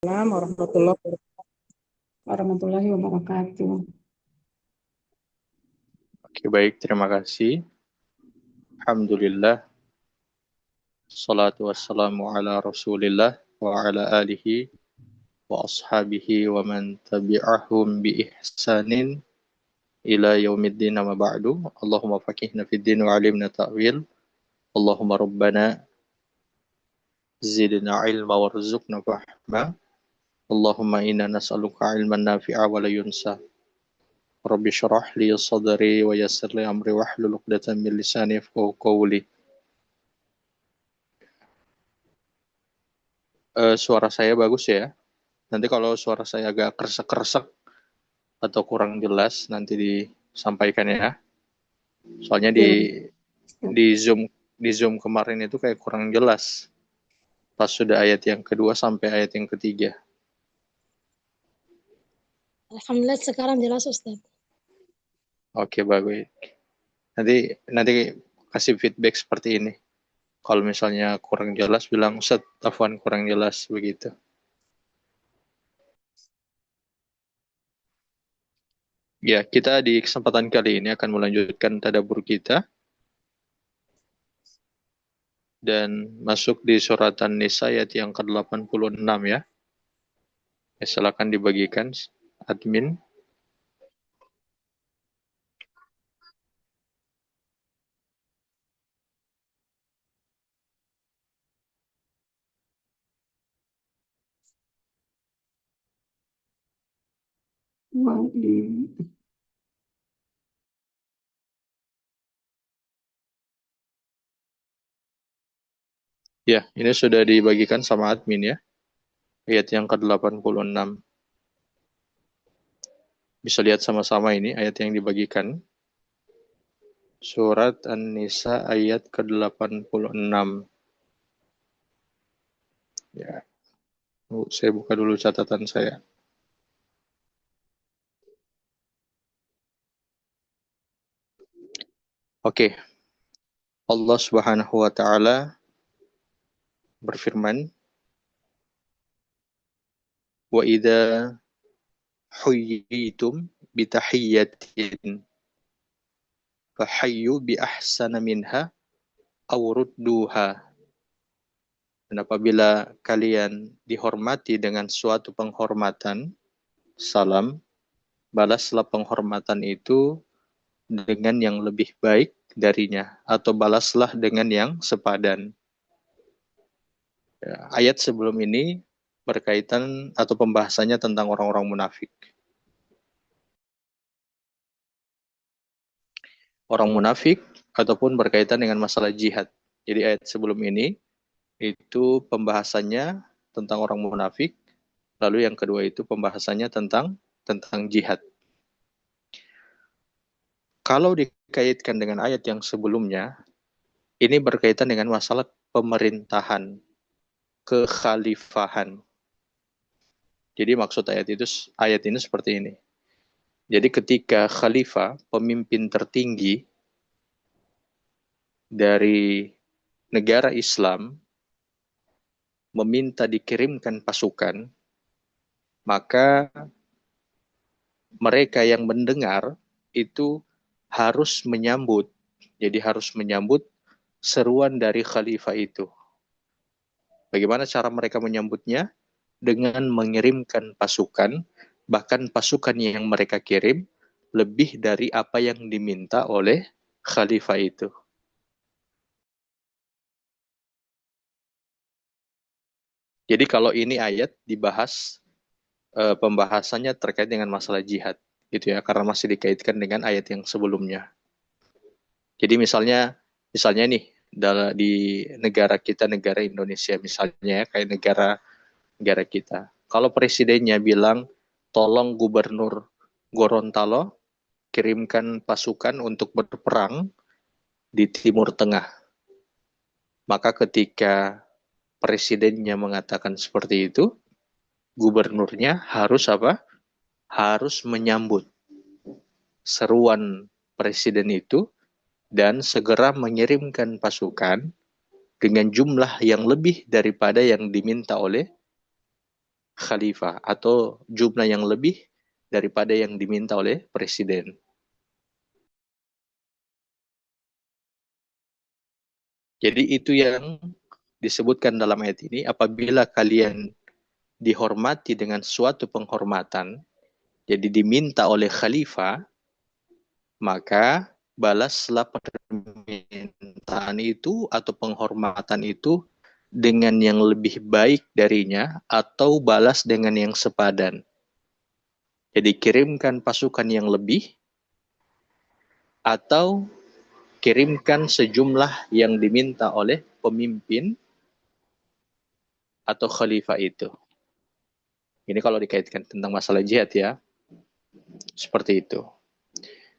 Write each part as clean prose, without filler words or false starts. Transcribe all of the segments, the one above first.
Assalamualaikum warahmatullahi wabarakatuh. Oke, baik. Terima kasih. Alhamdulillah. Salatu wassalamu ala rasulillah wa ala alihi wa ashabihi wa man tabi'ahum bi ihsanin ila yaumiddin amma ba'du. Allahumma faqihna fid din wa alimna ta'wil. Allahumma rabbana zidna ilma warzuqna fahma. Allahumma inna nas'aluka ilman nafi'a wa la yunsa. Rabbi syrah li sadri wa yassir li amri wahlul 'uqdatam min lisani yafqahu qawli. Suara saya bagus ya? Nanti kalau suara saya agak kresek-kresek atau kurang jelas nanti disampaikan ya. Soalnya di Ya, di Zoom di Zoom kemarin itu kayak kurang jelas pas sudah ayat yang kedua sampai ayat yang ketiga. Alhamdulillah sekarang jelas Ustaz. Oke, bagus. Nanti nanti kasih feedback seperti ini. Kalau misalnya kurang jelas bilang Ustaz, afwan kurang jelas begitu. Ya, kita di kesempatan kali ini akan melanjutkan tadabbur kita dan masuk di surat An-Nisa ayat yang ke-86 ya. Silakan dibagikan admin. Ya, ini sudah dibagikan sama admin ya. Ayat yang ke-86. Bisa lihat sama-sama ini ayat yang dibagikan. Surat An-Nisa ayat ke-86. Ya, saya buka dulu catatan saya. Oke. Allah Subhanahu wa taala berfirman, "Wa idza huyyitum bitahiyyatin fahayyu bi ahsana minha aw rudduha." Dan apabila kalian dihormati dengan suatu penghormatan, salam, balaslah penghormatan itu dengan yang lebih baik darinya, atau balaslah dengan yang sepadan. Ya, ayat sebelum ini berkaitan atau pembahasannya tentang orang-orang munafik. Orang munafik ataupun berkaitan dengan masalah jihad. Jadi ayat sebelum ini itu pembahasannya tentang orang munafik, lalu yang kedua itu pembahasannya tentang jihad. Kalau dikaitkan dengan ayat yang sebelumnya, ini berkaitan dengan masalah pemerintahan, kekhalifahan. Jadi maksud ayat ini seperti ini. Jadi ketika khalifah, pemimpin tertinggi dari negara Islam, meminta dikirimkan pasukan, maka mereka yang mendengar itu harus menyambut. Jadi harus menyambut seruan dari khalifah itu. Bagaimana cara mereka menyambutnya? Dengan mengirimkan pasukan, bahkan pasukan yang mereka kirim lebih dari apa yang diminta oleh khalifah itu. Jadi kalau ini ayat dibahas, pembahasannya terkait dengan masalah jihad, gitu ya, karena masih dikaitkan dengan ayat yang sebelumnya. Jadi misalnya nih di negara kita, negara Indonesia misalnya, kayak negara kita. Kalau presidennya bilang, tolong gubernur Gorontalo kirimkan pasukan untuk berperang di Timur Tengah. Maka ketika presidennya mengatakan seperti itu, gubernurnya harus apa? Harus menyambut seruan presiden itu dan segera mengirimkan pasukan dengan jumlah yang lebih daripada yang diminta oleh khalifah atau jumlah yang lebih daripada yang diminta oleh presiden. Jadi itu yang disebutkan dalam ayat ini, apabila kalian dihormati dengan suatu penghormatan, jadi diminta oleh khalifah, maka balaslah permintaan itu atau penghormatan itu dengan yang lebih baik darinya atau balas dengan yang sepadan. Jadi kirimkan pasukan yang lebih atau kirimkan sejumlah yang diminta oleh pemimpin atau khalifah itu. Ini kalau dikaitkan tentang masalah jihad ya. Seperti itu.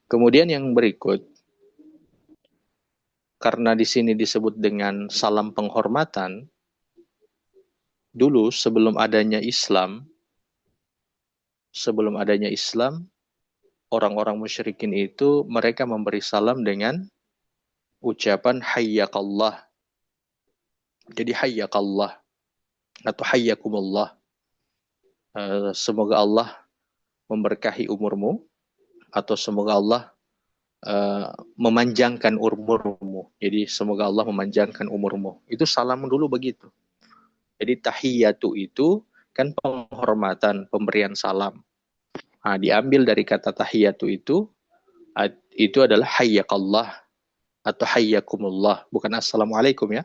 Kemudian yang berikut, karena di sini disebut dengan salam penghormatan, dulu sebelum adanya Islam, orang-orang musyrikin itu mereka memberi salam dengan ucapan hayyakallah. Jadi hayyakallah atau hayyakumullah. Semoga Allah memberkahi umurmu atau semoga Allah memanjangkan umurmu. Jadi semoga Allah memanjangkan umurmu. Itu salam dulu begitu. Jadi tahiyatu itu kan penghormatan, pemberian salam. Nah, diambil dari kata tahiyatu itu adalah hayyakallah atau hayyakumullah, bukan assalamualaikum ya.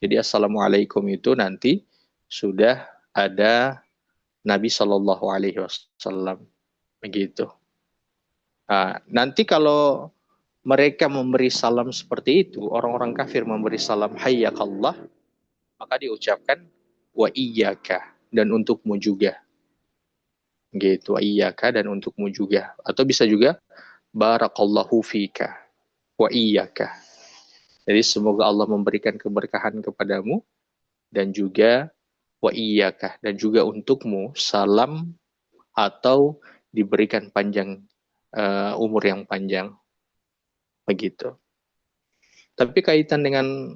Jadi assalamualaikum itu nanti sudah ada Nabi Shallallahu Alaihi Wasallam begitu. Nah, nanti kalau mereka memberi salam seperti itu, orang-orang kafir memberi salam hayyakallah, maka diucapkan wa iyyaka dan untukmu juga. Gitu, wa iyyaka dan untukmu juga. Atau bisa juga barakallahu fika wa iyyaka. Jadi semoga Allah memberikan keberkahan kepadamu dan juga wa iyyaka dan juga untukmu salam atau diberikan panjang umur yang panjang. Begitu. Tapi kaitan dengan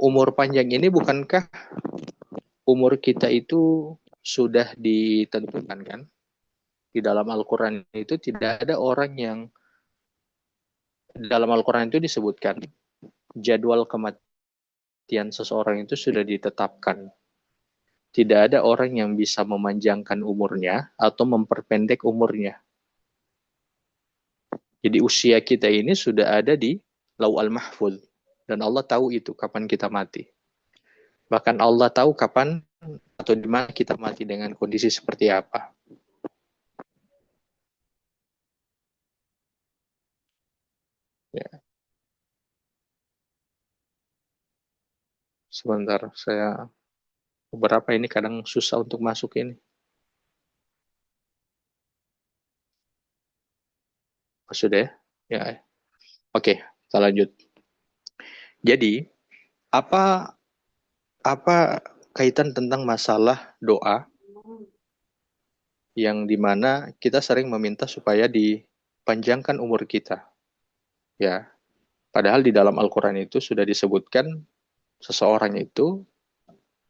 umur panjang ini, bukankah umur kita itu sudah ditentukan kan? Di dalam Al-Quran itu tidak ada orang yang, dalam Al-Quran itu disebutkan jadwal kematian seseorang itu sudah ditetapkan. Tidak ada orang yang bisa memanjangkan umurnya atau memperpendek umurnya. Jadi usia kita ini sudah ada di Lauhul Mahfuz. Dan Allah tahu itu kapan kita mati. Bahkan Allah tahu kapan atau di mana kita mati dengan kondisi seperti apa. Ya. Sebentar, saya beberapa ini kadang susah untuk masuk ini. Oh, sudah ya? Ya. Oke, kita lanjut. Jadi, apa kaitan tentang masalah doa yang dimana kita sering meminta supaya dipanjangkan umur kita? Ya, padahal di dalam Al-Quran itu sudah disebutkan seseorang itu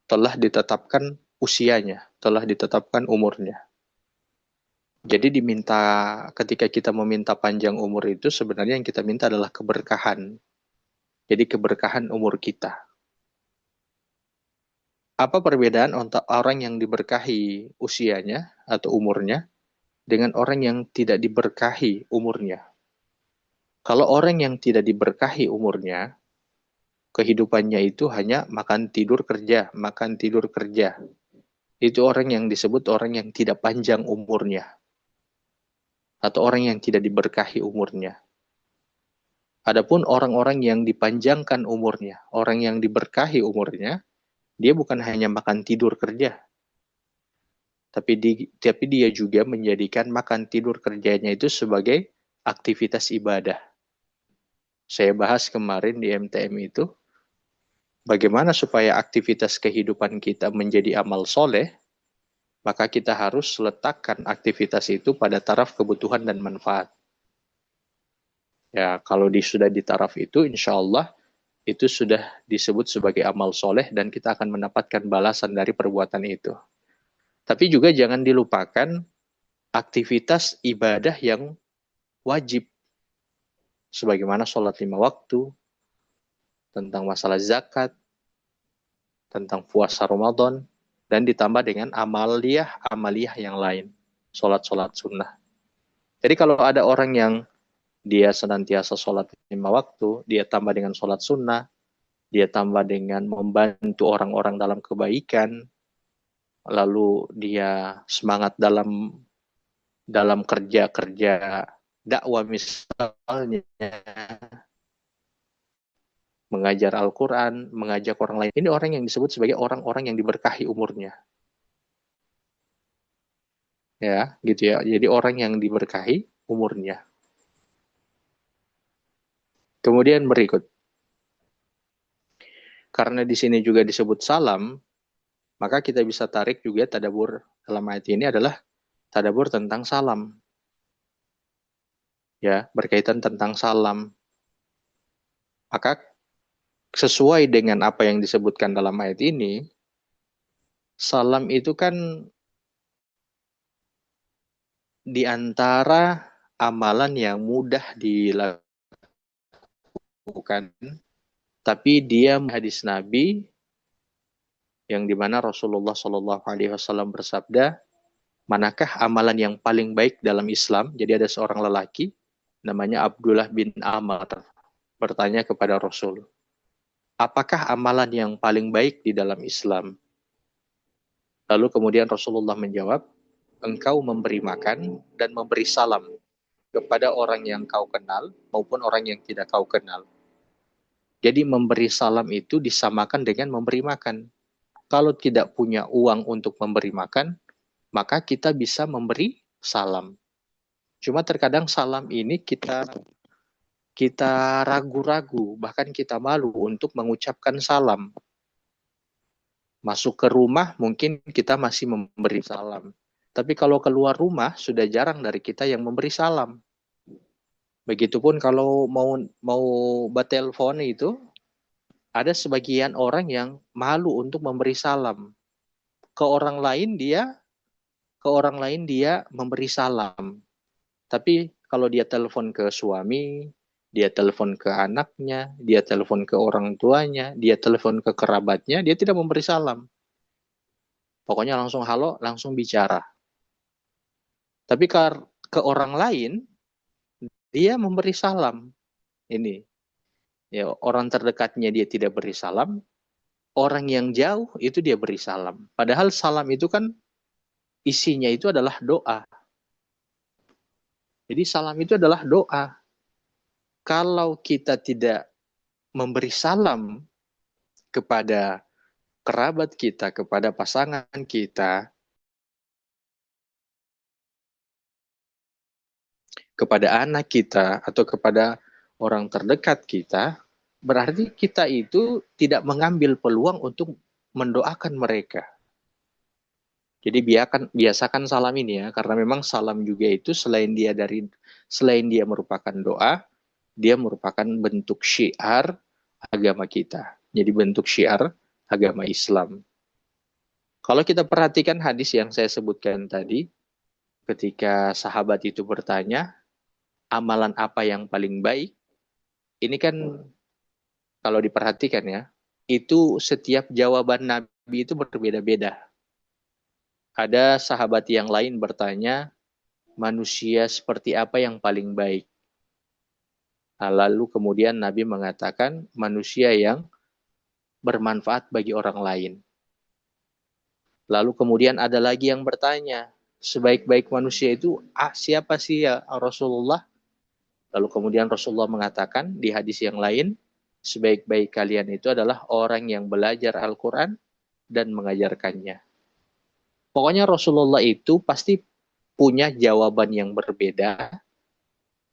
telah ditetapkan usianya, telah ditetapkan umurnya. Jadi ketika kita meminta panjang umur itu sebenarnya yang kita minta adalah keberkahan. Jadi keberkahan umur kita. Apa perbedaan untuk orang yang diberkahi usianya atau umurnya dengan orang yang tidak diberkahi umurnya? Kalau orang yang tidak diberkahi umurnya, kehidupannya itu hanya makan tidur kerja, makan tidur kerja. Itu orang yang disebut orang yang tidak panjang umurnya. Atau orang yang tidak diberkahi umurnya. Adapun orang-orang yang dipanjangkan umurnya, orang yang diberkahi umurnya, dia bukan hanya makan tidur kerja, tapi dia juga menjadikan makan tidur kerjanya itu sebagai aktivitas ibadah. Saya bahas kemarin di MTM itu, bagaimana supaya aktivitas kehidupan kita menjadi amal soleh, maka kita harus letakkan aktivitas itu pada taraf kebutuhan dan manfaat. Ya, kalau sudah di taraf itu, insya Allah itu sudah disebut sebagai amal soleh dan kita akan mendapatkan balasan dari perbuatan itu. Tapi juga jangan dilupakan aktivitas ibadah yang wajib, sebagaimana sholat 5 waktu, tentang masalah zakat, tentang puasa Ramadan, dan ditambah dengan amaliyah yang lain, sholat-sholat sunnah. Jadi kalau ada orang yang dia senantiasa sholat 5 waktu, dia tambah dengan sholat sunnah, dia tambah dengan membantu orang-orang dalam kebaikan, lalu dia semangat dalam kerja-kerja dakwah misalnya, mengajar Al-Quran, mengajak orang lain. Ini orang yang disebut sebagai orang-orang yang diberkahi umurnya. Ya, gitu ya. Jadi orang yang diberkahi umurnya. Kemudian berikut. Karena di sini juga disebut salam, maka kita bisa tarik juga tadabur dalam ayat ini adalah tadabur tentang salam. Ya, berkaitan tentang salam. Maka sesuai dengan apa yang disebutkan dalam ayat ini, salam itu kan di antara amalan yang mudah dilakukan, tapi dia hadis Nabi yang dimana Rasulullah Shallallahu Alaihi Wasallam bersabda, manakah amalan yang paling baik dalam Islam? Jadi ada seorang lelaki namanya Abdullah bin Amr bertanya kepada Rasul, apakah amalan yang paling baik di dalam Islam? Lalu kemudian Rasulullah menjawab, engkau memberi makan dan memberi salam kepada orang yang kau kenal maupun orang yang tidak kau kenal. Jadi memberi salam itu disamakan dengan memberi makan. Kalau tidak punya uang untuk memberi makan, maka kita bisa memberi salam. Cuma terkadang salam ini kita ragu-ragu, bahkan kita malu untuk mengucapkan salam. Masuk ke rumah mungkin kita masih memberi salam. Tapi kalau keluar rumah sudah jarang dari kita yang memberi salam. Begitupun kalau mau bertelepon itu, ada sebagian orang yang malu untuk memberi salam. Ke orang lain dia memberi salam. Tapi kalau dia telepon ke suami, dia telepon ke anaknya, dia telepon ke orang tuanya, dia telepon ke kerabatnya, dia tidak memberi salam. Pokoknya langsung halo, langsung bicara. Tapi ke orang lain, dia memberi salam. Ini, ya, orang terdekatnya dia tidak beri salam, orang yang jauh itu dia beri salam. Padahal salam itu kan isinya itu adalah doa. Jadi salam itu adalah doa. Kalau kita tidak memberi salam kepada kerabat kita, kepada pasangan kita, kepada anak kita, atau kepada orang terdekat kita, berarti kita itu tidak mengambil peluang untuk mendoakan mereka. Jadi biasakan salam ini ya, karena memang salam juga itu selain dia merupakan doa, dia merupakan bentuk syiar agama kita. Jadi bentuk syiar agama Islam. Kalau kita perhatikan hadis yang saya sebutkan tadi, ketika sahabat itu bertanya, amalan apa yang paling baik? Ini kan kalau diperhatikan ya, itu setiap jawaban Nabi itu berbeda-beda. Ada sahabat yang lain bertanya, manusia seperti apa yang paling baik? Nah, lalu kemudian Nabi mengatakan, manusia yang bermanfaat bagi orang lain. Lalu kemudian ada lagi yang bertanya, sebaik-baik manusia itu siapa sih ya Rasulullah? Lalu kemudian Rasulullah mengatakan di hadis yang lain, sebaik-baik kalian itu adalah orang yang belajar Al-Quran dan mengajarkannya. Pokoknya Rasulullah itu pasti punya jawaban yang berbeda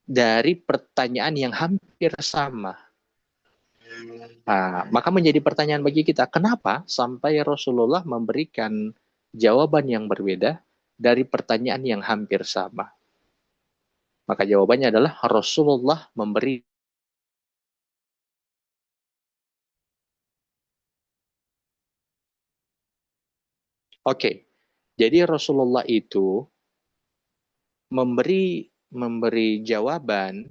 dari pertanyaan yang hampir sama. Nah, maka menjadi pertanyaan bagi kita, kenapa sampai Rasulullah memberikan jawaban yang berbeda dari pertanyaan yang hampir sama? Maka jawabannya adalah Rasulullah memberi. Oke, Jadi Rasulullah itu memberi jawaban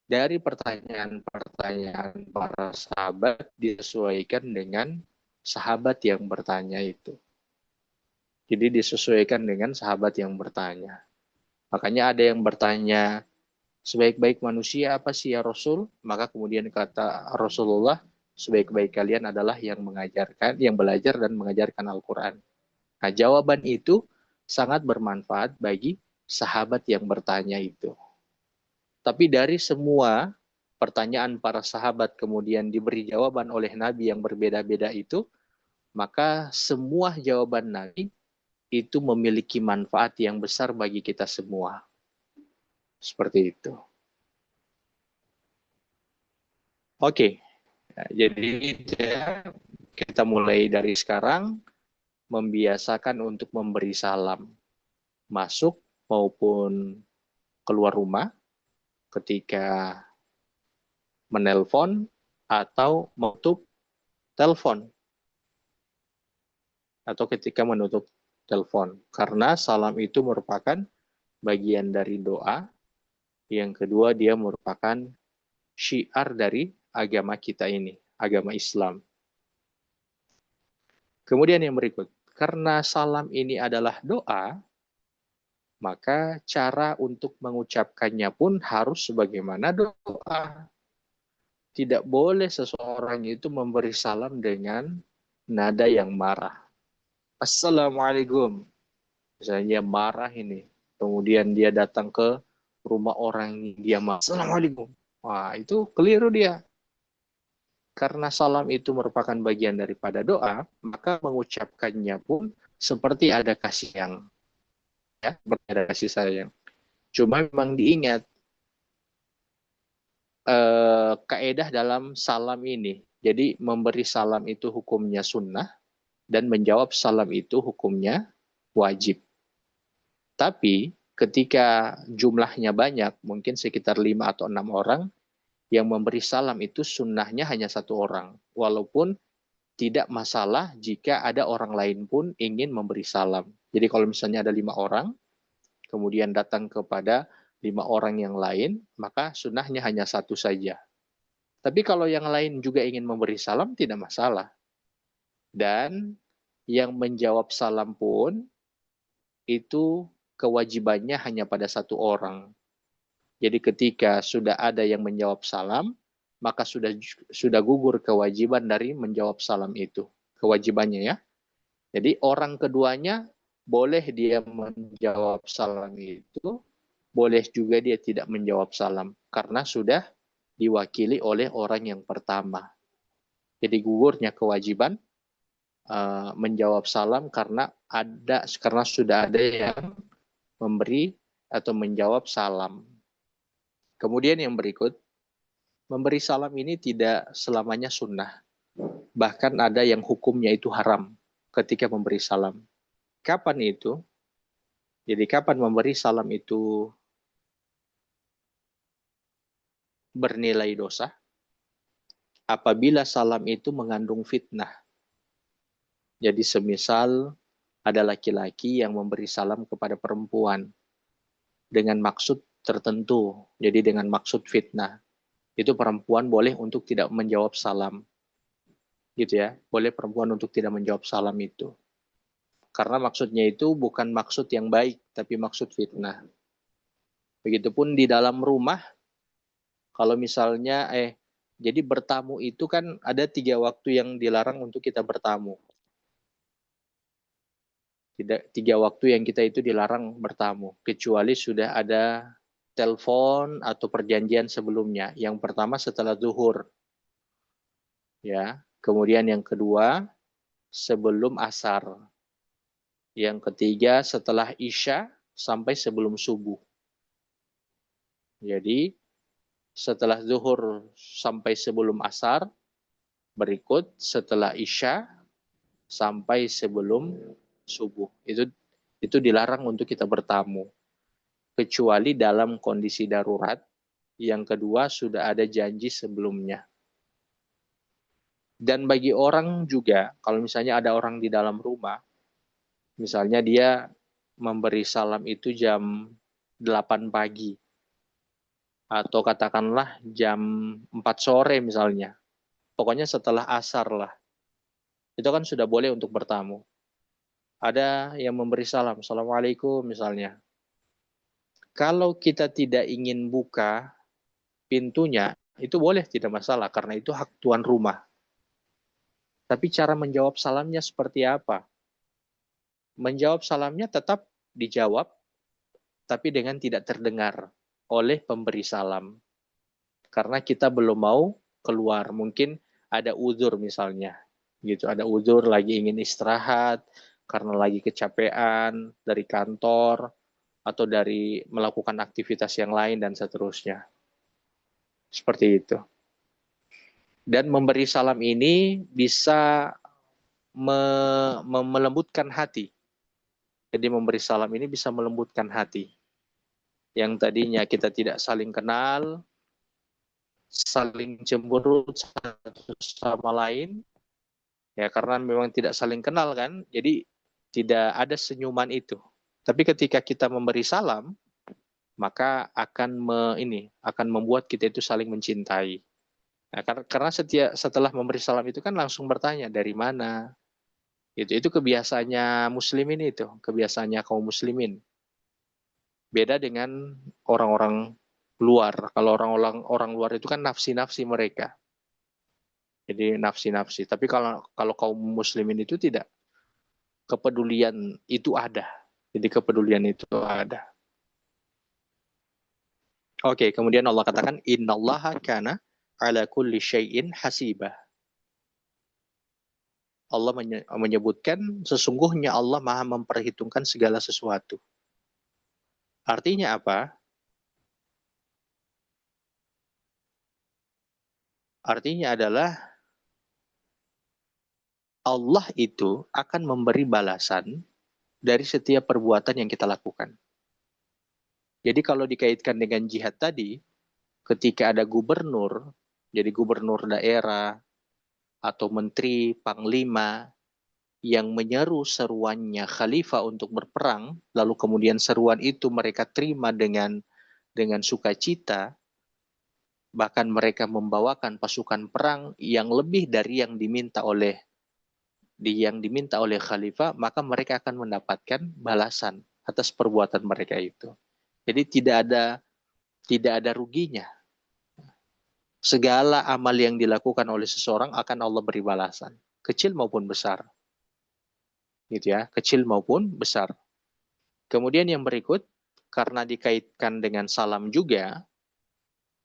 dari pertanyaan-pertanyaan para sahabat disesuaikan dengan sahabat yang bertanya itu. Jadi disesuaikan dengan sahabat yang bertanya. Makanya ada yang bertanya, sebaik-baik manusia apa sih ya Rasul? Maka kemudian kata Rasulullah, sebaik-baik kalian adalah yang mengajarkan, yang belajar dan mengajarkan Al-Quran. Nah, jawaban itu sangat bermanfaat bagi sahabat yang bertanya itu. Tapi dari semua pertanyaan para sahabat kemudian diberi jawaban oleh Nabi yang berbeda-beda itu, maka semua jawaban Nabi itu memiliki manfaat yang besar bagi kita semua. Seperti itu. Oke, nah, jadi kita mulai dari sekarang membiasakan untuk memberi salam masuk maupun keluar rumah ketika menelpon atau menutup telepon atau ketika menutup telepon. Karena salam itu merupakan bagian dari doa. Yang kedua, dia merupakan syiar dari agama kita ini, agama Islam. Kemudian yang berikut, karena salam ini adalah doa, maka cara untuk mengucapkannya pun harus sebagaimana doa. Tidak boleh seseorang itu memberi salam dengan nada yang marah. Assalamualaikum. Misalnya marah ini. Kemudian dia datang ke rumah orang, dia marah. Assalamualaikum. Wah, itu keliru dia. Karena salam itu merupakan bagian daripada doa, maka mengucapkannya pun seperti ada kasih sayang. Ya, seperti ada kasih sayang. Cuma memang diingat, kaedah dalam salam ini. Jadi memberi salam itu hukumnya sunnah, dan menjawab salam itu hukumnya wajib. Tapi ketika jumlahnya banyak, mungkin sekitar 5 atau 6 orang, yang memberi salam itu sunnahnya hanya 1 orang. Walaupun tidak masalah jika ada orang lain pun ingin memberi salam. Jadi kalau misalnya ada 5 orang, kemudian datang kepada 5 orang yang lain, maka sunnahnya hanya 1 saja. Tapi kalau yang lain juga ingin memberi salam, tidak masalah. Dan yang menjawab salam pun, itu kewajibannya hanya pada 1 orang. Jadi ketika sudah ada yang menjawab salam, maka sudah gugur kewajiban dari menjawab salam itu. Kewajibannya ya. Jadi orang keduanya boleh dia menjawab salam itu, boleh juga dia tidak menjawab salam. Karena sudah diwakili oleh orang yang pertama. Jadi gugurnya kewajiban menjawab salam karena sudah ada yang memberi atau menjawab salam. Kemudian yang berikut, memberi salam ini tidak selamanya sunnah. Bahkan ada yang hukumnya itu haram ketika memberi salam. Kapan itu? Jadi kapan memberi salam itu bernilai dosa? Apabila salam itu mengandung fitnah. Jadi semisal ada laki-laki yang memberi salam kepada perempuan dengan maksud tertentu, jadi dengan maksud fitnah. Itu perempuan boleh untuk tidak menjawab salam. Gitu ya, boleh perempuan untuk tidak menjawab salam itu. Karena maksudnya itu bukan maksud yang baik, tapi maksud fitnah. Begitupun di dalam rumah, kalau misalnya, jadi bertamu itu kan ada 3 waktu yang dilarang untuk kita bertamu. 3 waktu yang kita itu dilarang bertamu, kecuali sudah ada telepon atau perjanjian sebelumnya. Yang pertama setelah zuhur. Ya, kemudian yang kedua sebelum asar. Yang ketiga setelah isya sampai sebelum subuh. Jadi setelah zuhur sampai sebelum asar, berikut setelah isya sampai sebelum subuh. Itu dilarang untuk kita bertamu. Kecuali dalam kondisi darurat. Yang kedua sudah ada janji sebelumnya. Dan bagi orang juga, kalau misalnya ada orang di dalam rumah, Misalnya dia memberi salam itu jam 8 pagi. Atau katakanlah jam 4 sore misalnya. Pokoknya setelah asar lah. Itu kan sudah boleh untuk bertamu. Ada yang memberi salam, Assalamualaikum misalnya. Kalau kita tidak ingin buka pintunya, itu boleh, tidak masalah, karena itu hak tuan rumah. Tapi cara menjawab salamnya seperti apa? Menjawab salamnya tetap dijawab, tapi dengan tidak terdengar oleh pemberi salam. Karena kita belum mau keluar, mungkin ada uzur misalnya. Gitu, ada uzur lagi ingin istirahat, karena lagi kecapean dari kantor, atau dari melakukan aktivitas yang lain, dan seterusnya. Seperti itu. Dan memberi salam ini bisa melembutkan hati. Jadi memberi salam ini bisa melembutkan hati. Yang tadinya kita tidak saling kenal, saling cemberut satu sama lain, ya karena memang tidak saling kenal kan, jadi tidak ada senyuman itu. Tapi ketika kita memberi salam, maka akan membuat kita itu saling mencintai. Nah, karena setelah memberi salam itu kan langsung bertanya dari mana. Itu kebiasaannya muslimin, itu kebiasaannya kaum muslimin. Beda dengan orang-orang luar. Kalau orang luar itu kan nafsi-nafsi mereka. Jadi nafsi-nafsi. Tapi kalau kaum muslimin itu tidak. Kepedulian itu ada. Jadi kepedulian itu ada. Oke, kemudian Allah katakan innallaha kana ala kulli syai'in hasibah. Allah menyebutkan sesungguhnya Allah Maha memperhitungkan segala sesuatu. Artinya apa? Artinya adalah Allah itu akan memberi balasan dari setiap perbuatan yang kita lakukan. Jadi kalau dikaitkan dengan jihad tadi, ketika ada gubernur, jadi gubernur daerah, atau menteri, panglima, yang menyeru seruannya khalifah untuk berperang, lalu kemudian seruan itu mereka terima dengan sukacita, bahkan mereka membawakan pasukan perang yang lebih dari yang diminta oleh khalifah, maka mereka akan mendapatkan balasan atas perbuatan mereka itu. Jadi tidak ada ruginya. Segala amal yang dilakukan oleh seseorang akan Allah beri balasan, kecil maupun besar. Gitu ya, kecil maupun besar. Kemudian yang berikut, karena dikaitkan dengan salam juga,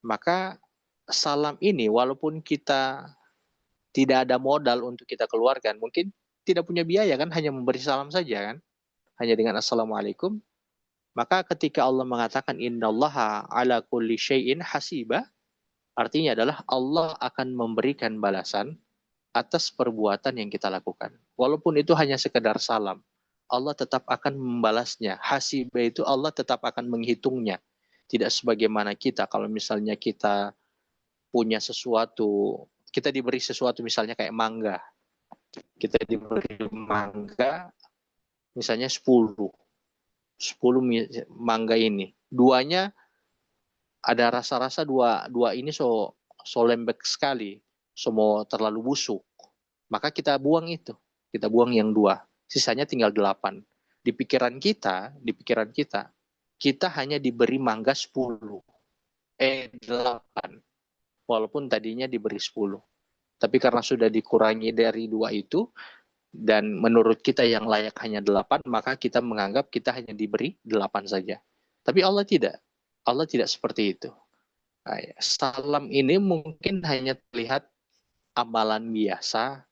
maka salam ini walaupun kita tidak ada modal untuk kita keluarkan, mungkin tidak punya biaya kan, hanya memberi salam saja kan, hanya dengan assalamualaikum, maka ketika Allah mengatakan innallaha ala kulli syai'in hasibah, artinya adalah Allah akan memberikan balasan atas perbuatan yang kita lakukan. Walaupun itu hanya sekedar salam, Allah tetap akan membalasnya. Hasibah itu Allah tetap akan menghitungnya. Tidak sebagaimana kita, kalau misalnya kita punya sesuatu, kita diberi sesuatu misalnya kayak mangga. Kita diberi mangga misalnya 10 mangga ini. Duanya ada rasa-rasa dua ini so lembek sekali, semua terlalu busuk. Maka kita buang itu. Kita buang yang 2. Sisanya tinggal 8. Di pikiran kita, kita hanya diberi mangga 10. 8. Walaupun tadinya diberi 10. Tapi karena sudah dikurangi dari 2 itu, dan menurut kita yang layak hanya 8, maka kita menganggap kita hanya diberi 8 saja. Tapi Allah tidak. Allah tidak seperti itu. Nah, salam ini mungkin hanya terlihat amalan biasa,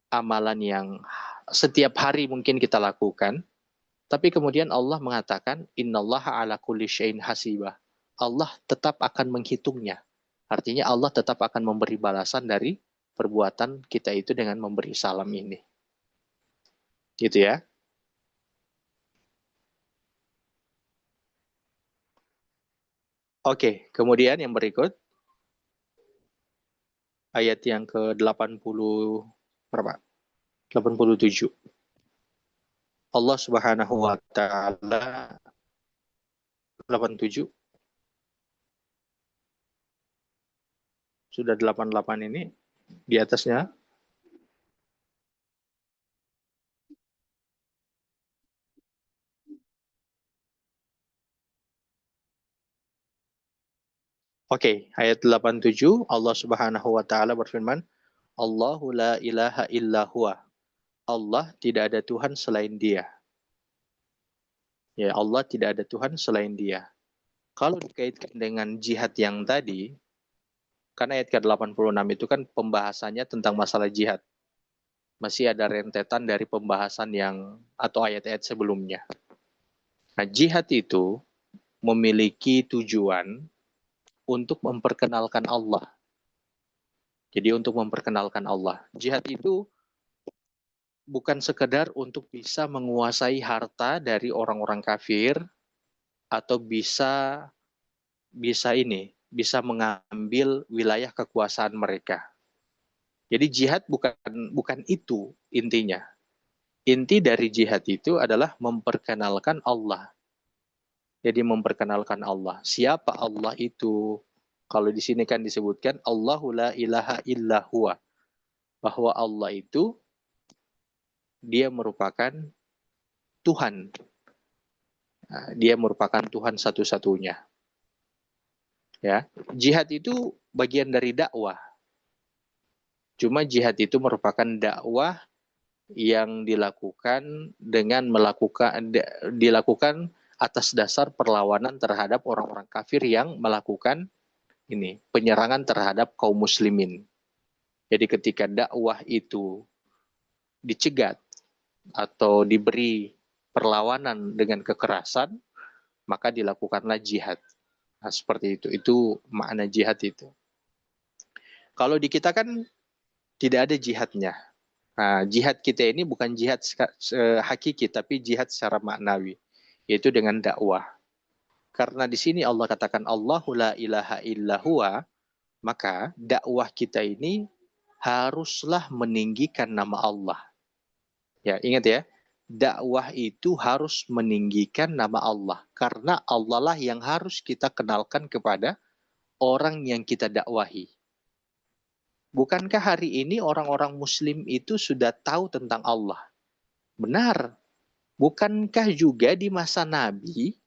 amalan yang setiap hari mungkin kita lakukan, tapi kemudian Allah mengatakan innallaha ala kulli syai'in hasibah. Allah tetap akan menghitungnya. Artinya Allah tetap akan memberi balasan dari perbuatan kita itu dengan memberi salam ini. Gitu ya. Oke, kemudian yang berikut ayat yang ke-80 berapa? 87. Allah Subhanahu wa taala 87 sudah 88 ini di atasnya. Oke, ayat 87 Allah Subhanahu wa taala berfirman, Allahu la ilaha illa huwa. Allah tidak ada Tuhan selain Dia. Ya, Allah tidak ada Tuhan selain Dia. Kalau dikaitkan dengan jihad yang tadi, kan ayat ke-86 itu kan pembahasannya tentang masalah jihad. Masih ada rentetan dari pembahasan yang atau ayat-ayat sebelumnya. Nah, jihad itu memiliki tujuan untuk memperkenalkan Allah. Jadi untuk memperkenalkan Allah. Jihad itu bukan sekedar untuk bisa menguasai harta dari orang-orang kafir atau bisa mengambil wilayah kekuasaan mereka. Jadi jihad bukan itu intinya. Inti dari jihad itu adalah memperkenalkan Allah. Jadi memperkenalkan Allah. Siapa Allah itu? Kalau di sini kan disebutkan Allahu la ilaha illa huwa. Bahwa Allah itu dia merupakan Tuhan. Nah, dia merupakan Tuhan satu-satunya. Ya, jihad itu bagian dari dakwah. Cuma jihad itu merupakan dakwah yang dilakukan dilakukan atas dasar perlawanan terhadap orang-orang kafir yang melakukan penyerangan terhadap kaum muslimin. Jadi ketika dakwah itu dicegat atau diberi perlawanan dengan kekerasan, maka dilakukanlah jihad. Nah, seperti itu. Itu makna jihad itu. Kalau di kita kan tidak ada jihadnya. Nah, jihad kita ini bukan jihad hakiki, tapi jihad secara maknawi, yaitu dengan dakwah. Karena di sini Allah katakan Allahu la ilaha illa huwa, maka dakwah kita ini haruslah meninggikan nama Allah. Ya, ingat ya, dakwah itu harus meninggikan nama Allah. Karena Allah lah yang harus kita kenalkan kepada orang yang kita dakwahi. Bukankah hari ini orang-orang muslim itu sudah tahu tentang Allah? Benar. Bukankah juga di masa Nabi,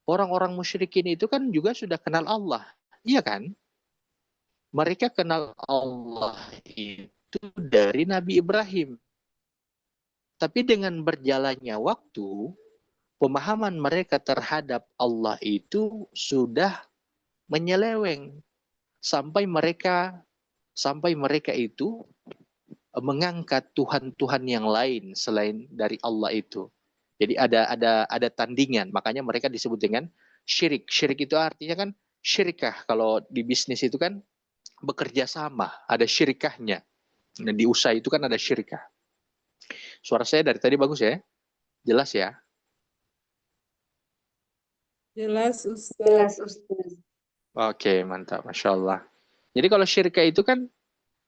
orang-orang musyrikin itu kan juga sudah kenal Allah? Iya kan? Mereka kenal Allah itu dari Nabi Ibrahim. Tapi dengan berjalannya waktu, pemahaman mereka terhadap Allah itu sudah menyeleweng. Sampai mereka itu mengangkat Tuhan-Tuhan yang lain selain dari Allah itu. Jadi ada tandingan, makanya mereka disebut dengan syirik. Syirik itu artinya kan syirikah. Kalau di bisnis itu kan bekerja sama, ada syirikahnya. Nah, di usaha itu kan ada syirikah. Suara saya dari tadi bagus ya? Jelas ya? Jelas, Ustaz. Jelas, Ustaz. Oke, mantap. Masya Allah. Jadi kalau syirikah itu kan,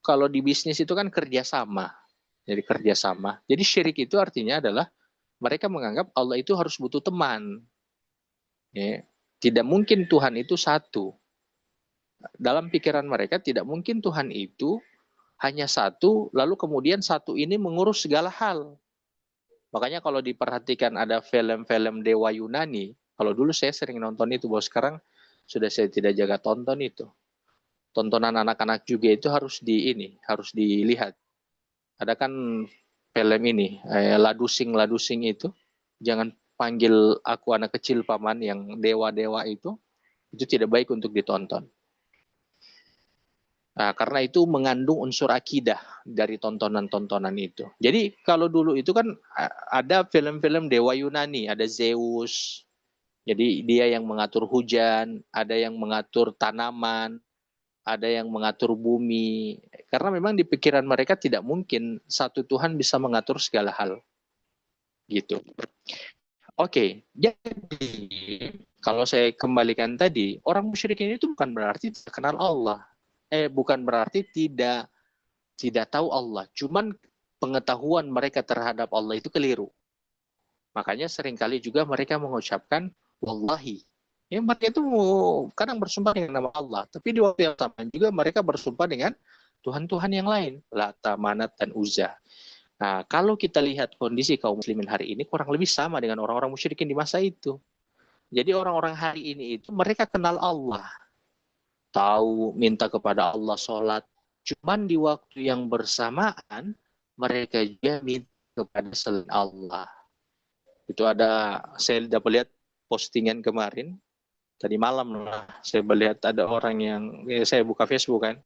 kalau di bisnis itu kan kerjasama. Jadi kerjasama. Jadi syirik itu artinya adalah mereka menganggap Allah itu harus butuh teman. Ya. Tidak mungkin Tuhan itu satu. Dalam pikiran mereka tidak mungkin Tuhan itu hanya satu, lalu kemudian satu ini mengurus segala hal. Makanya kalau diperhatikan ada film-film Dewa Yunani, kalau dulu saya sering nonton itu, bahwa sekarang sudah saya tidak jaga tonton itu. Tontonan anak-anak juga itu harus dilihat. Ada kan film ini, Ladusing itu, jangan panggil aku anak kecil paman, yang dewa-dewa itu tidak baik untuk ditonton. Nah, karena itu mengandung unsur akidah dari tontonan-tontonan itu. Jadi kalau dulu itu kan ada film-film dewa Yunani, ada Zeus. Jadi dia yang mengatur hujan, ada yang mengatur tanaman, ada yang mengatur bumi. Karena memang di pikiran mereka tidak mungkin satu Tuhan bisa mengatur segala hal. Gitu. Oke, jadi kalau saya kembalikan tadi, orang musyrikin itu bukan berarti tidak kenal Allah. Bukan berarti tidak tahu Allah. Cuman pengetahuan mereka terhadap Allah itu keliru. Makanya seringkali juga mereka mengucapkan wallahi. Ya, mereka itu kadang bersumpah dengan nama Allah, tapi di waktu yang sama juga mereka bersumpah dengan Tuhan-Tuhan yang lain, Lata, Manat, dan Uzza. Nah, kalau kita lihat kondisi kaum muslimin hari ini kurang lebih sama dengan orang-orang musyrikin di masa itu. Jadi orang-orang hari ini itu mereka kenal Allah, tahu minta kepada Allah sholat. Cuman di waktu yang bersamaan mereka juga minta kepada selain Allah. Itu ada, saya dapat lihat postingan kemarin, tadi malam lah, saya melihat ada orang yang, saya buka Facebook kan,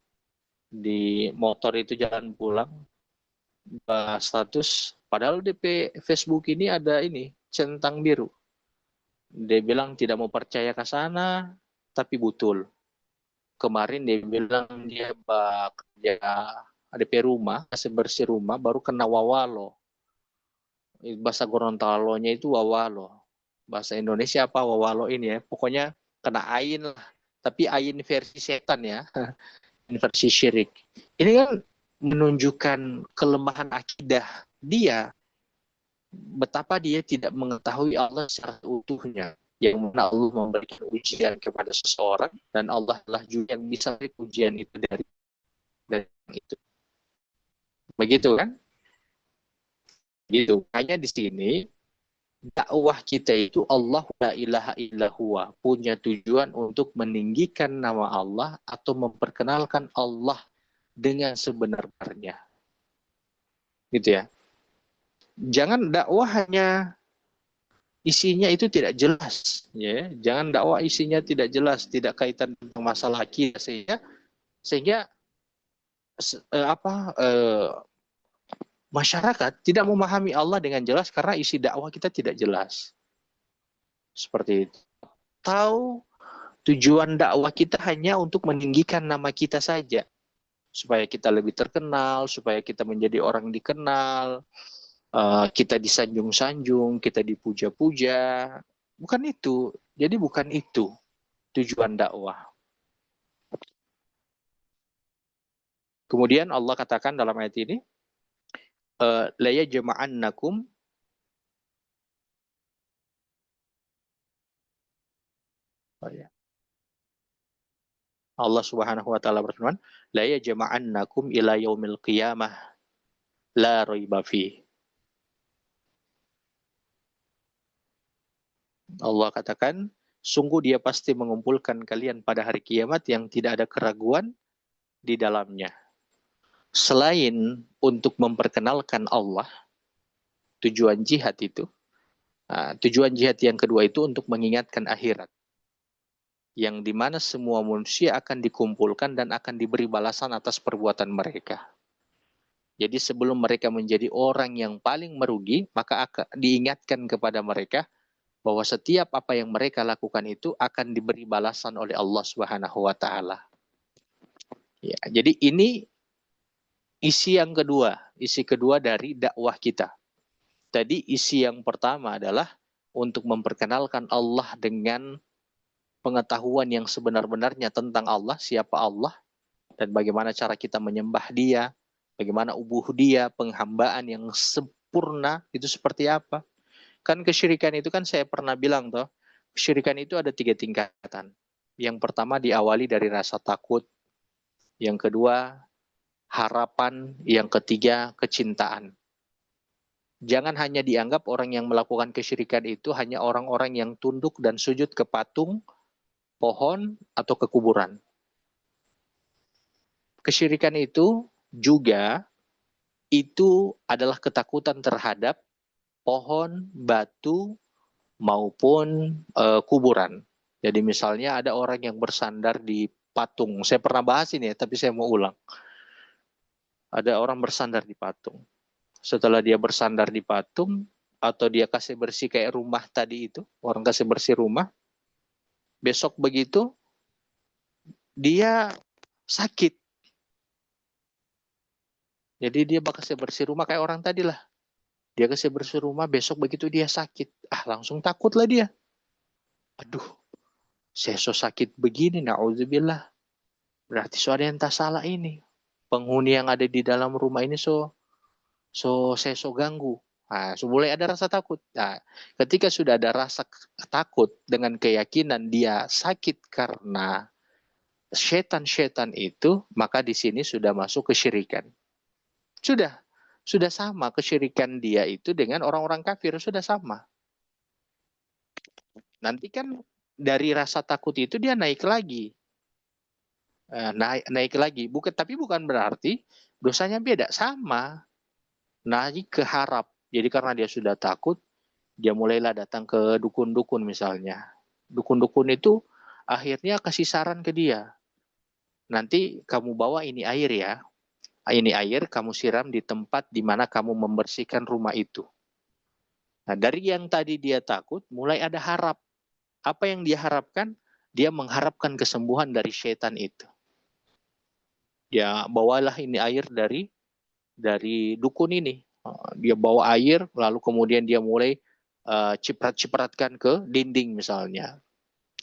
di motor itu jalan pulang, status, padahal di Facebook ini ada ini, centang biru. Dia bilang tidak mau percaya ke sana, tapi betul. Kemarin dia bilang dia kerja ADP rumah, bersih rumah, baru kena wawalo. Bahasa Gorontalo-nya itu wawalo. Bahasa Indonesia apa wawalo ini ya. Pokoknya kena ain lah. Tapi ain versi setan ya. Versi syirik. Ini kan menunjukkan kelemahan akidah dia. Betapa dia tidak mengetahui Allah secara utuhnya. Yang mana Allah memberikan ujian kepada seseorang. Dan Allah lah juga yang bisa ujian itu dari itu. Begitu kan? Gitu. Hanya di sini dakwah kita itu Allah la ilaha illallah punya tujuan untuk meninggikan nama Allah atau memperkenalkan Allah dengan sebenar-benarnya. Gitu ya. Jangan dakwah hanya isinya itu tidak jelas, ya. Jangan dakwah isinya tidak jelas, tidak kaitan dengan masalah akidah sehingga masyarakat tidak memahami Allah dengan jelas karena isi dakwah kita tidak jelas. Seperti itu. Tahu tujuan dakwah kita hanya untuk meninggikan nama kita saja. Supaya kita lebih terkenal, supaya kita menjadi orang dikenal, kita disanjung-sanjung, kita dipuja-puja. Bukan itu. Jadi bukan itu tujuan dakwah. Kemudian Allah katakan dalam ayat ini, la yajma'annakum Allah Subhanahu wa taala berfirman, la yajma'annakum ila yaumil qiyamah la raiba fi. Allah katakan, sungguh dia pasti mengumpulkan kalian pada hari kiamat yang tidak ada keraguan di dalamnya. Selain untuk memperkenalkan Allah, tujuan jihad itu, tujuan jihad yang kedua itu untuk mengingatkan akhirat. Yang dimana semua manusia akan dikumpulkan dan akan diberi balasan atas perbuatan mereka. Jadi sebelum mereka menjadi orang yang paling merugi, maka akan diingatkan kepada mereka bahwa setiap apa yang mereka lakukan itu akan diberi balasan oleh Allah Subhanahu wa taala. Ya, jadi ini isi yang kedua, isi kedua dari dakwah kita. Tadi isi yang pertama adalah untuk memperkenalkan Allah dengan pengetahuan yang sebenar-benarnya tentang Allah, siapa Allah, dan bagaimana cara kita menyembah Dia, bagaimana ubudiyah, penghambaan yang sempurna itu seperti apa. Kan kesyirikan itu kan saya pernah bilang toh, kesyirikan itu ada 3 tingkatan. Yang pertama diawali dari rasa takut, yang kedua harapan, yang ketiga kecintaan. Jangan hanya dianggap orang yang melakukan kesyirikan itu hanya orang-orang yang tunduk dan sujud ke patung, pohon, atau ke kuburan. Kesyirikan itu juga itu adalah ketakutan terhadap pohon, batu, maupun kuburan. Jadi misalnya ada orang yang bersandar di patung. Saya pernah bahas ini ya, tapi saya mau ulang. Ada orang bersandar di patung. Setelah dia bersandar di patung, atau dia kasih bersih kayak rumah tadi itu, orang kasih bersih rumah, besok begitu, dia sakit. Jadi dia bakal kasih bersih rumah kayak orang tadi lah. Dia kasih bersih rumah, besok begitu dia sakit. Langsung takut lah dia. Aduh, saya so sakit begini, na'udzubillah. Berarti so ada yang tak salah ini. Penghuni yang ada di dalam rumah ini saya so ganggu. Nah, mulai ada rasa takut. Nah, ketika sudah ada rasa takut dengan keyakinan dia sakit karena setan-setan itu, maka di sini sudah masuk kesyirikan. Sudah sama kesyirikan dia itu dengan orang-orang kafir, sudah sama. Nanti kan dari rasa takut itu dia naik lagi. Naik lagi. Tapi bukan berarti dosanya beda, sama. Naik ke harap. Jadi karena dia sudah takut, dia mulailah datang ke dukun-dukun misalnya. Dukun-dukun itu akhirnya kasih saran ke dia. Nanti kamu bawa ini air ya. Ini air kamu siram di tempat di mana kamu membersihkan rumah itu. Nah, dari yang tadi dia takut, mulai ada harap. Apa yang dia harapkan? Dia mengharapkan kesembuhan dari setan itu. Dia bawalah ini air dari dukun ini. Dia bawa air, lalu kemudian dia mulai ciprat-cipratkan ke dinding misalnya.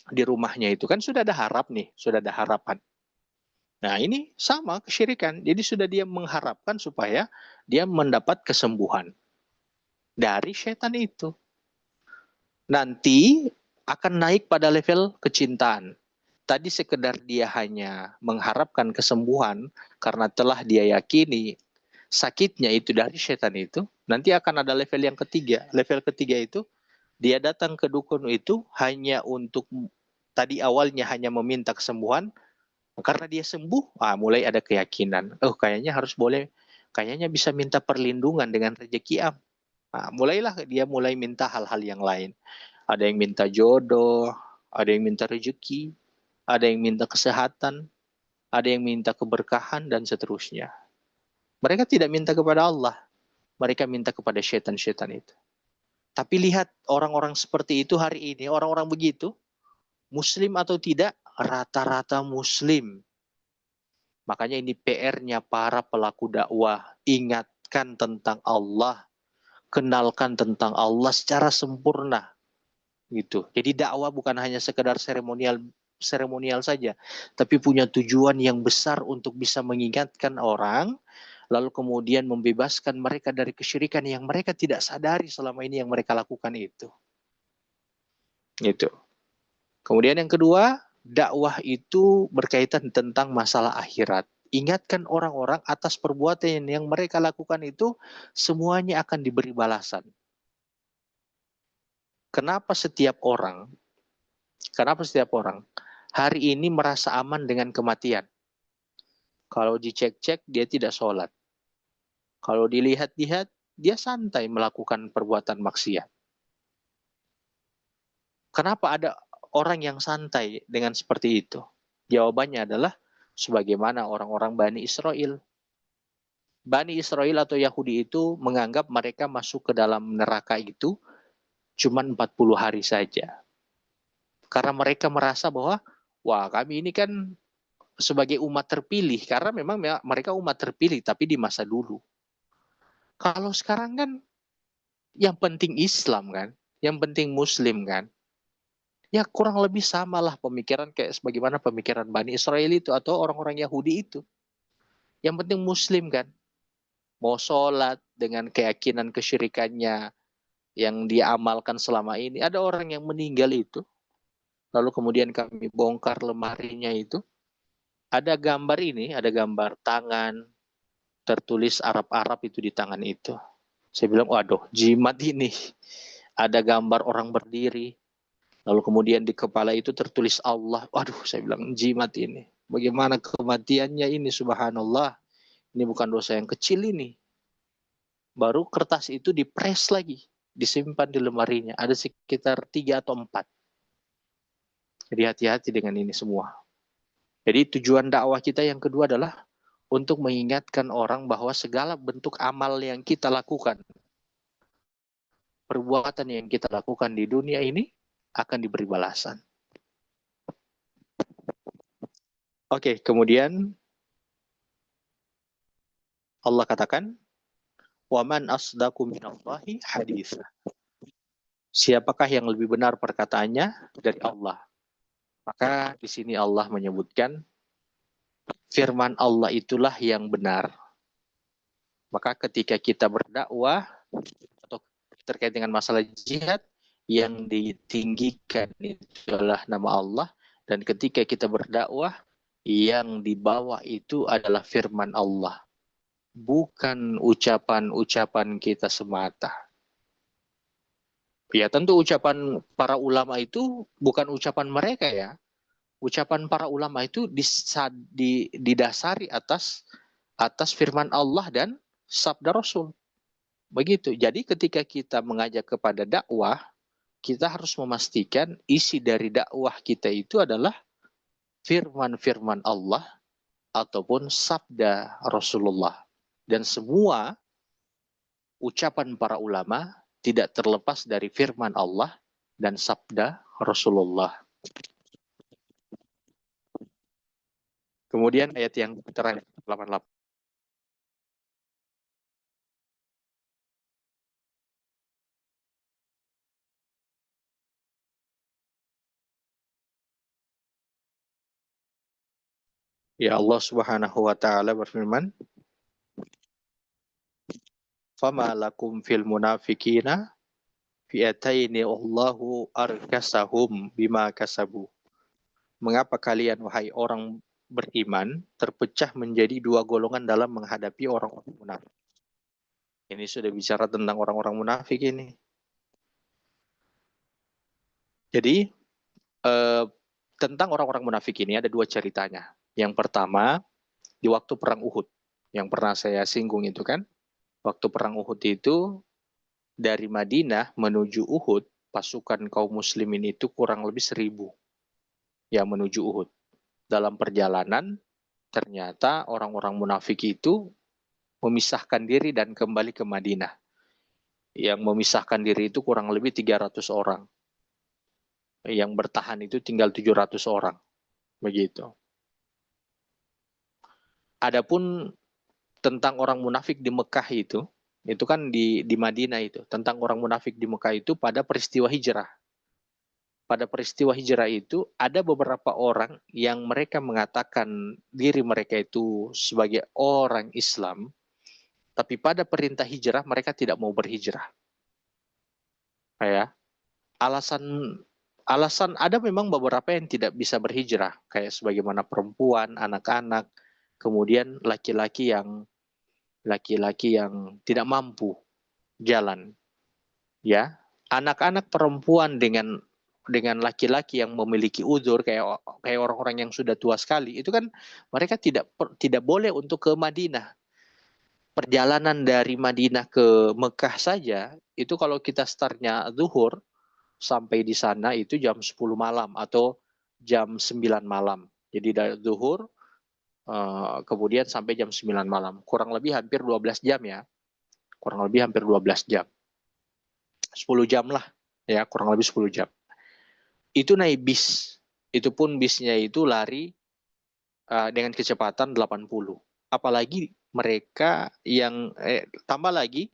Di rumahnya itu kan sudah ada harap nih, sudah ada harapan. Nah ini sama kesyirikan. Jadi sudah dia mengharapkan supaya dia mendapat kesembuhan dari setan itu. Nanti akan naik pada level kecintaan. Tadi sekedar dia hanya mengharapkan kesembuhan karena telah dia yakini sakitnya itu dari setan itu. Nanti akan ada level yang ketiga. Level ketiga itu dia datang ke dukun itu hanya untuk tadi awalnya hanya meminta kesembuhan. Karena dia sembuh, mulai ada keyakinan. Kayaknya bisa minta perlindungan dengan rezeki am. Mulailah dia mulai minta hal-hal yang lain. Ada yang minta jodoh, ada yang minta rezeki, ada yang minta kesehatan, ada yang minta keberkahan, dan seterusnya. Mereka tidak minta kepada Allah, mereka minta kepada setan-setan itu. Tapi lihat orang-orang seperti itu hari ini, orang-orang begitu, Muslim atau tidak, rata-rata Muslim. Makanya ini PR-nya para pelaku dakwah. Ingatkan tentang Allah. Kenalkan tentang Allah secara sempurna. Gitu. Jadi dakwah bukan hanya sekedar seremonial saja, tapi punya tujuan yang besar untuk bisa mengingatkan orang, lalu kemudian membebaskan mereka dari kesyirikan yang mereka tidak sadari selama ini yang mereka lakukan itu. Gitu. Kemudian yang kedua, dakwah itu berkaitan tentang masalah akhirat. Ingatkan orang-orang atas perbuatan yang mereka lakukan itu semuanya akan diberi balasan. Kenapa setiap orang hari ini merasa aman dengan kematian? Kalau dicek-cek dia tidak sholat. Kalau dilihat-lihat dia santai melakukan perbuatan maksiat. Kenapa ada orang yang santai dengan seperti itu? Jawabannya adalah sebagaimana orang-orang Bani Israel. Bani Israel atau Yahudi itu menganggap mereka masuk ke dalam neraka itu cuma 40 hari saja. Karena mereka merasa bahwa, wah kami ini kan sebagai umat terpilih. Karena memang mereka umat terpilih, tapi di masa dulu. Kalau sekarang kan yang penting Islam kan, yang penting Muslim kan. Ya kurang lebih samalah pemikiran kayak sebagaimana pemikiran Bani Israel itu atau orang-orang Yahudi itu. Yang penting Muslim kan. Mau sholat dengan keyakinan kesyirikannya yang dia amalkan selama ini. Ada orang yang meninggal itu. Lalu kemudian kami bongkar lemarinya itu. Ada gambar ini, ada gambar tangan tertulis Arab-Arab itu di tangan itu. Saya bilang, waduh, jimat ini. Ada gambar orang berdiri. Lalu kemudian di kepala itu tertulis Allah. Waduh, saya bilang jimat ini. Bagaimana kematiannya ini, subhanallah. Ini bukan dosa yang kecil ini. Baru kertas itu dipres lagi. Disimpan di lemarinya. Ada sekitar 3 atau 4. Jadi hati-hati dengan ini semua. Jadi tujuan dakwah kita yang kedua adalah untuk mengingatkan orang bahwa segala bentuk amal yang kita lakukan, perbuatan yang kita lakukan di dunia ini akan diberi balasan. Oke, kemudian Allah katakan, "Waman asdaqu minallahi haditsa." Siapakah yang lebih benar perkataannya dari Allah? Maka di sini Allah menyebutkan firman Allah itulah yang benar. Maka ketika kita berdakwah atau terkait dengan masalah jihad, yang ditinggikan itu adalah nama Allah, dan ketika kita berdakwah, yang dibawa itu adalah firman Allah, bukan ucapan-ucapan kita semata. Ya tentu ucapan para ulama itu bukan ucapan mereka ya. Ucapan para ulama itu didasari atas firman Allah dan sabda Rasul. Begitu. Jadi ketika kita mengajak kepada dakwah, kita harus memastikan isi dari dakwah kita itu adalah firman-firman Allah ataupun sabda Rasulullah. Dan semua ucapan para ulama tidak terlepas dari firman Allah dan sabda Rasulullah. Kemudian ayat yang terakhir, 88. Ya Allah Subhanahu wa taala berfirman, "Fama lakum fil munafiqina fi'ataini Allahu arkasahum bima kasabu." Mengapa kalian wahai orang beriman terpecah menjadi dua golongan dalam menghadapi orang-orang munafik? Ini sudah bicara tentang orang-orang munafik ini. Jadi tentang orang-orang munafik ini ada dua ceritanya. Yang pertama, di waktu perang Uhud, yang pernah saya singgung itu kan, waktu perang Uhud itu dari Madinah menuju Uhud, pasukan kaum muslimin itu kurang lebih 1.000 yang menuju Uhud. Dalam perjalanan, ternyata orang-orang munafik itu memisahkan diri dan kembali ke Madinah. Yang memisahkan diri itu kurang lebih 300 orang. Yang bertahan itu tinggal 700 orang. Begitu. Adapun tentang orang munafik di Mekah itu kan di Madinah itu. Tentang orang munafik di Mekah itu pada peristiwa hijrah. Pada peristiwa hijrah itu ada beberapa orang yang mereka mengatakan diri mereka itu sebagai orang Islam, tapi pada perintah hijrah mereka tidak mau berhijrah. Ya. Alasan ada memang beberapa yang tidak bisa berhijrah, kayak sebagaimana perempuan, anak-anak, kemudian laki-laki yang tidak mampu jalan. Ya, anak-anak, perempuan dengan laki-laki yang memiliki uzur kayak orang-orang yang sudah tua sekali, itu kan mereka tidak boleh untuk ke Madinah. Perjalanan dari Madinah ke Mekah saja itu kalau kita startnya zuhur sampai di sana itu jam 10 malam atau jam 9 malam. Jadi dari zuhur kemudian sampai jam 9 malam. Kurang lebih hampir 12 jam ya. Kurang lebih hampir 12 jam. 10 jam lah ya, kurang lebih 10 jam. Itu naik bis. Itu pun bisnya itu lari dengan kecepatan 80. Apalagi mereka yang tambah lagi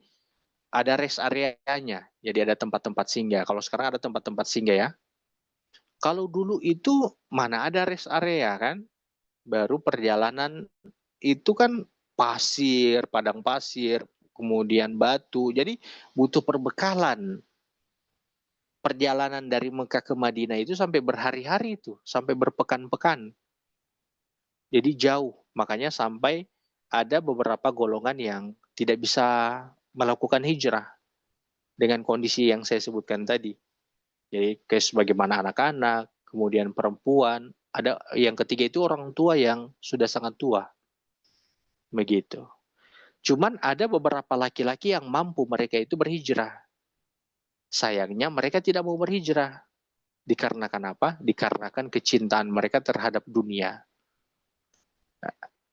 ada rest areanya. Jadi ada tempat-tempat singgah. Kalau sekarang ada tempat-tempat singgah ya. Kalau dulu itu mana ada rest area kan? Baru perjalanan itu kan pasir, padang pasir, kemudian batu. Jadi butuh perbekalan. Perjalanan dari Mekah ke Madinah itu sampai berhari-hari itu, sampai berpekan-pekan. Jadi jauh, makanya sampai ada beberapa golongan yang tidak bisa melakukan hijrah dengan kondisi yang saya sebutkan tadi. Jadi kayak sebagaimana anak-anak, kemudian perempuan, ada yang ketiga itu orang tua yang sudah sangat tua. Begitu. Cuman ada beberapa laki-laki yang mampu mereka itu berhijrah. Sayangnya mereka tidak mau berhijrah. Dikarenakan apa? Dikarenakan kecintaan mereka terhadap dunia.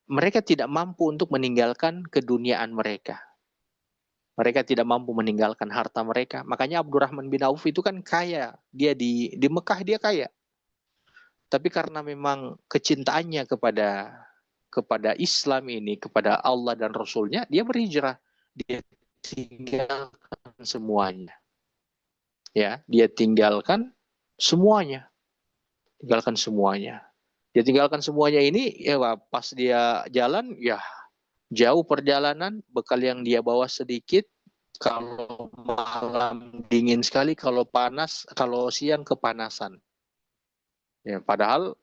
Mereka tidak mampu untuk meninggalkan keduniaan mereka. Mereka tidak mampu meninggalkan harta mereka. Makanya Abdurrahman bin Auf itu kan kaya. Dia di Mekah dia kaya. Tapi karena memang kecintaannya kepada Islam ini, kepada Allah dan Rasulnya, dia berhijrah. Dia tinggalkan semuanya. Ya, dia tinggalkan semuanya. Tinggalkan semuanya. Dia tinggalkan semuanya ini, ya pas dia jalan, ya jauh perjalanan, bekal yang dia bawa sedikit, Kalau malam dingin sekali, kalau panas, kalau siang kepanasan. Ya, padahal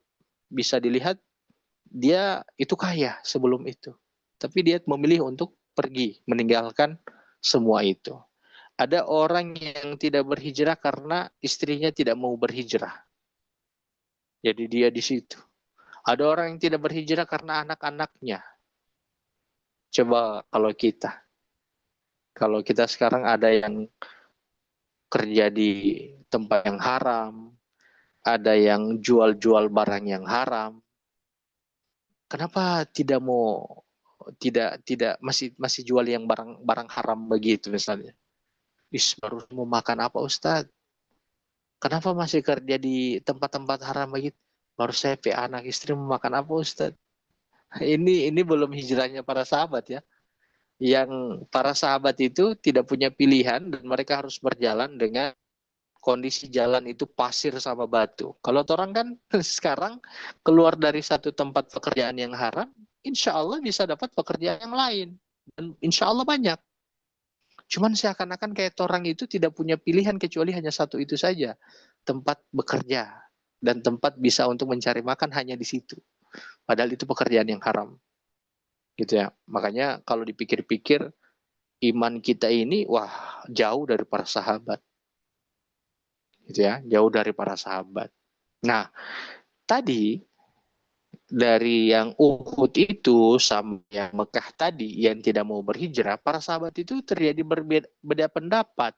bisa dilihat dia itu kaya sebelum itu. Tapi dia memilih untuk pergi, meninggalkan semua itu. Ada orang yang tidak berhijrah karena istrinya tidak mau berhijrah. Jadi dia di situ. Ada orang yang tidak berhijrah karena anak-anaknya. Coba kalau kita sekarang ada yang kerja di tempat yang haram, ada yang jual-jual barang yang haram, kenapa tidak mau tidak masih jual yang barang haram begitu misalnya? Baru mau makan apa Ustadz? Kenapa masih kerja di tempat-tempat haram begitu? Baru saya anak istri mau makan apa Ustadz? Ini belum hijrahnya para sahabat ya. Yang para sahabat itu tidak punya pilihan dan mereka harus berjalan dengan kondisi jalan itu pasir sama batu. Kalau orang kan sekarang keluar dari satu tempat pekerjaan yang haram, insya Allah bisa dapat pekerjaan yang lain. Dan insya Allah banyak. Cuman seakan-akan kayak orang itu tidak punya pilihan kecuali hanya satu itu saja. Tempat bekerja. Dan tempat bisa untuk mencari makan hanya di situ. Padahal itu pekerjaan yang haram. Gitu ya. Makanya kalau dipikir-pikir, iman kita ini, wah jauh dari para sahabat. Gitu ya, jauh dari para sahabat. Nah, tadi dari yang Uhud itu sama yang Mekah tadi yang tidak mau berhijrah, para sahabat itu terjadi berbeda pendapat.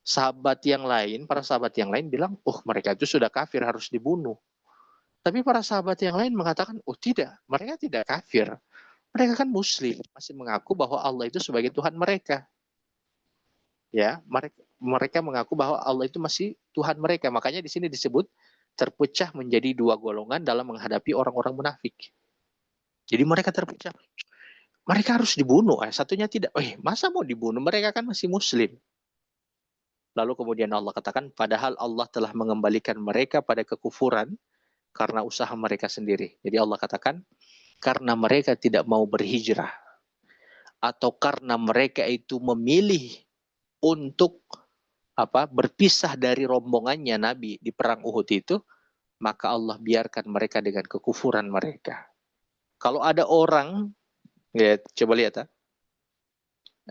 Para sahabat yang lain bilang, oh mereka itu sudah kafir, harus dibunuh. Tapi para sahabat yang lain mengatakan, oh tidak, mereka tidak kafir. Mereka kan muslim, masih mengaku bahwa Allah itu sebagai Tuhan mereka. Ya, mereka mengaku bahwa Allah itu masih Tuhan mereka. Makanya di sini disebut terpecah menjadi dua golongan dalam menghadapi orang-orang munafik. Jadi mereka terpecah. Mereka harus dibunuh. Satunya tidak. Masa mau dibunuh? Mereka kan masih muslim. Lalu kemudian Allah katakan, padahal Allah telah mengembalikan mereka pada kekufuran karena usaha mereka sendiri. Jadi Allah katakan, karena mereka tidak mau berhijrah atau karena mereka itu memilih untuk berpisah dari rombongannya Nabi di perang Uhud itu, maka Allah biarkan mereka dengan kekufuran mereka. Kalau ada orang, ya, coba lihat ya,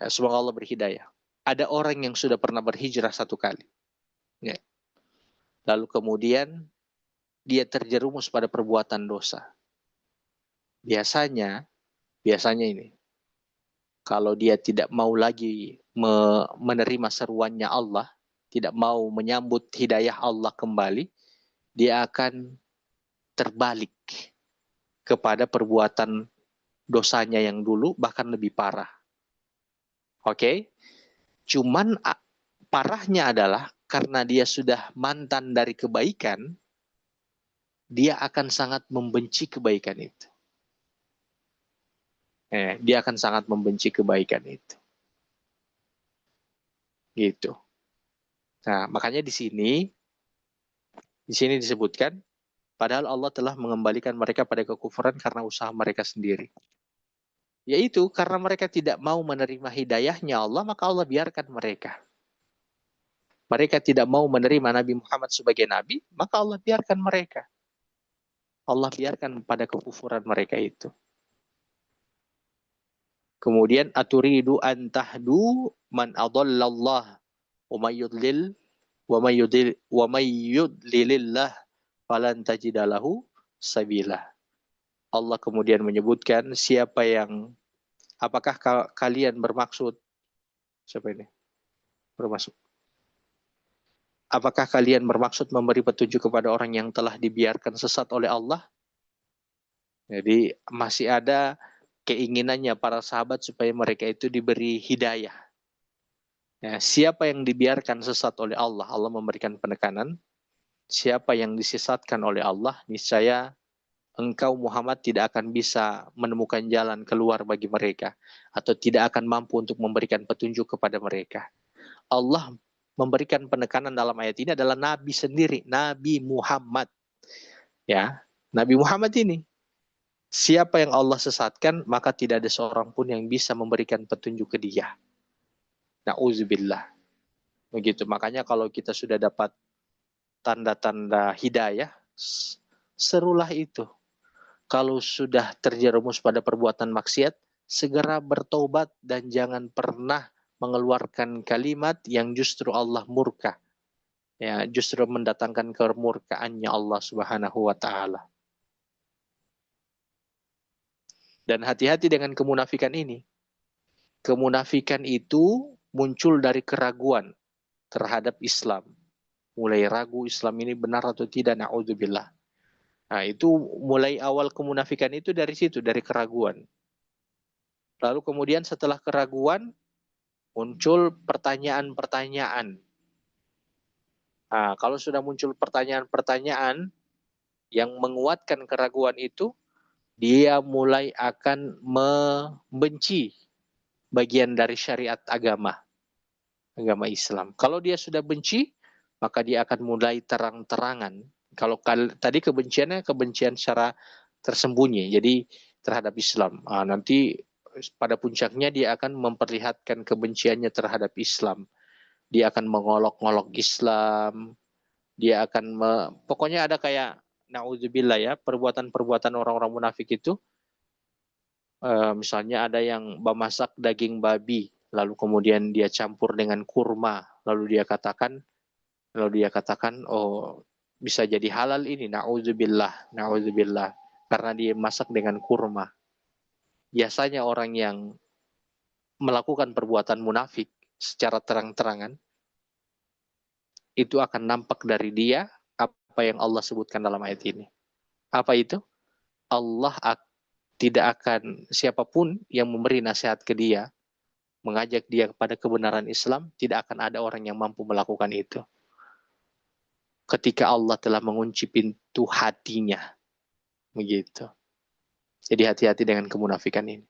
semoga Allah berhidayah. Ada orang yang sudah pernah berhijrah satu kali. Ya. Lalu kemudian dia terjerumus pada perbuatan dosa. Biasanya ini, kalau dia tidak mau lagi menerima seruannya Allah, tidak mau menyambut hidayah Allah kembali, dia akan terbalik kepada perbuatan dosanya yang dulu, bahkan lebih parah. Oke? Cuman parahnya adalah karena dia sudah mantan dari kebaikan, dia akan sangat membenci kebaikan itu. Dia akan sangat membenci kebaikan itu. Gitu. Nah, makanya di sini disebutkan, padahal Allah telah mengembalikan mereka pada kekufuran karena usaha mereka sendiri. Yaitu karena mereka tidak mau menerima hidayahnya Allah, maka Allah biarkan mereka. Mereka tidak mau menerima Nabi Muhammad sebagai Nabi, maka Allah biarkan mereka. Allah biarkan pada kekufuran mereka itu. Kemudian, aturidu an tahdu man adallallah wa may yudlilillah falan tajidalahu sabila. Allah kemudian menyebutkan apakah kalian bermaksud, apakah kalian bermaksud memberi petunjuk kepada orang yang telah dibiarkan sesat oleh Allah? Jadi masih ada keinginannya para sahabat supaya mereka itu diberi hidayah. Ya, siapa yang dibiarkan sesat oleh Allah, Allah memberikan penekanan. Siapa yang disesatkan oleh Allah, niscaya engkau Muhammad tidak akan bisa menemukan jalan keluar bagi mereka, atau tidak akan mampu untuk memberikan petunjuk kepada mereka. Allah memberikan penekanan dalam ayat ini adalah Nabi sendiri, Nabi Muhammad. Ya, Nabi Muhammad ini. Siapa yang Allah sesatkan, maka tidak ada seorang pun yang bisa memberikan petunjuk ke dia. Nauzubillah. Begitu. Makanya kalau kita sudah dapat tanda-tanda hidayah, serulah itu. Kalau sudah terjerumus pada perbuatan maksiat, segera bertobat dan jangan pernah mengeluarkan kalimat yang justru Allah murka. Ya, justru mendatangkan kemurkaannya Allah Subhanahu wa taala. Dan hati-hati dengan kemunafikan ini. Kemunafikan itu muncul dari keraguan terhadap Islam. Mulai ragu Islam ini benar atau tidak, na'udzubillah. Nah, itu mulai awal kemunafikan itu dari situ, dari keraguan. Lalu kemudian setelah keraguan, muncul pertanyaan-pertanyaan. Nah, kalau sudah muncul pertanyaan-pertanyaan yang menguatkan keraguan itu, dia mulai akan membenci bagian dari syariat agama Islam. Kalau dia sudah benci, maka dia akan mulai terang-terangan. Kalau tadi kebenciannya kebencian secara tersembunyi, jadi terhadap Islam. Nanti pada puncaknya dia akan memperlihatkan kebenciannya terhadap Islam. Dia akan mengolok-olok Islam. Dia akan pokoknya ada kayak na'udzubillah ya, perbuatan-perbuatan orang-orang munafik itu. Misalnya ada yang memasak daging babi, lalu kemudian dia campur dengan kurma, lalu dia katakan, oh bisa jadi halal ini, na'udzubillah, karena dia masak dengan kurma. Biasanya orang yang melakukan perbuatan munafik secara terang-terangan, itu akan nampak dari dia apa yang Allah sebutkan dalam ayat ini. Apa itu? Allah tidak akan, siapapun yang memberi nasihat ke dia, mengajak dia kepada kebenaran Islam, tidak akan ada orang yang mampu melakukan itu. Ketika Allah telah mengunci pintu hatinya. Begitu. Jadi hati-hati dengan kemunafikan ini.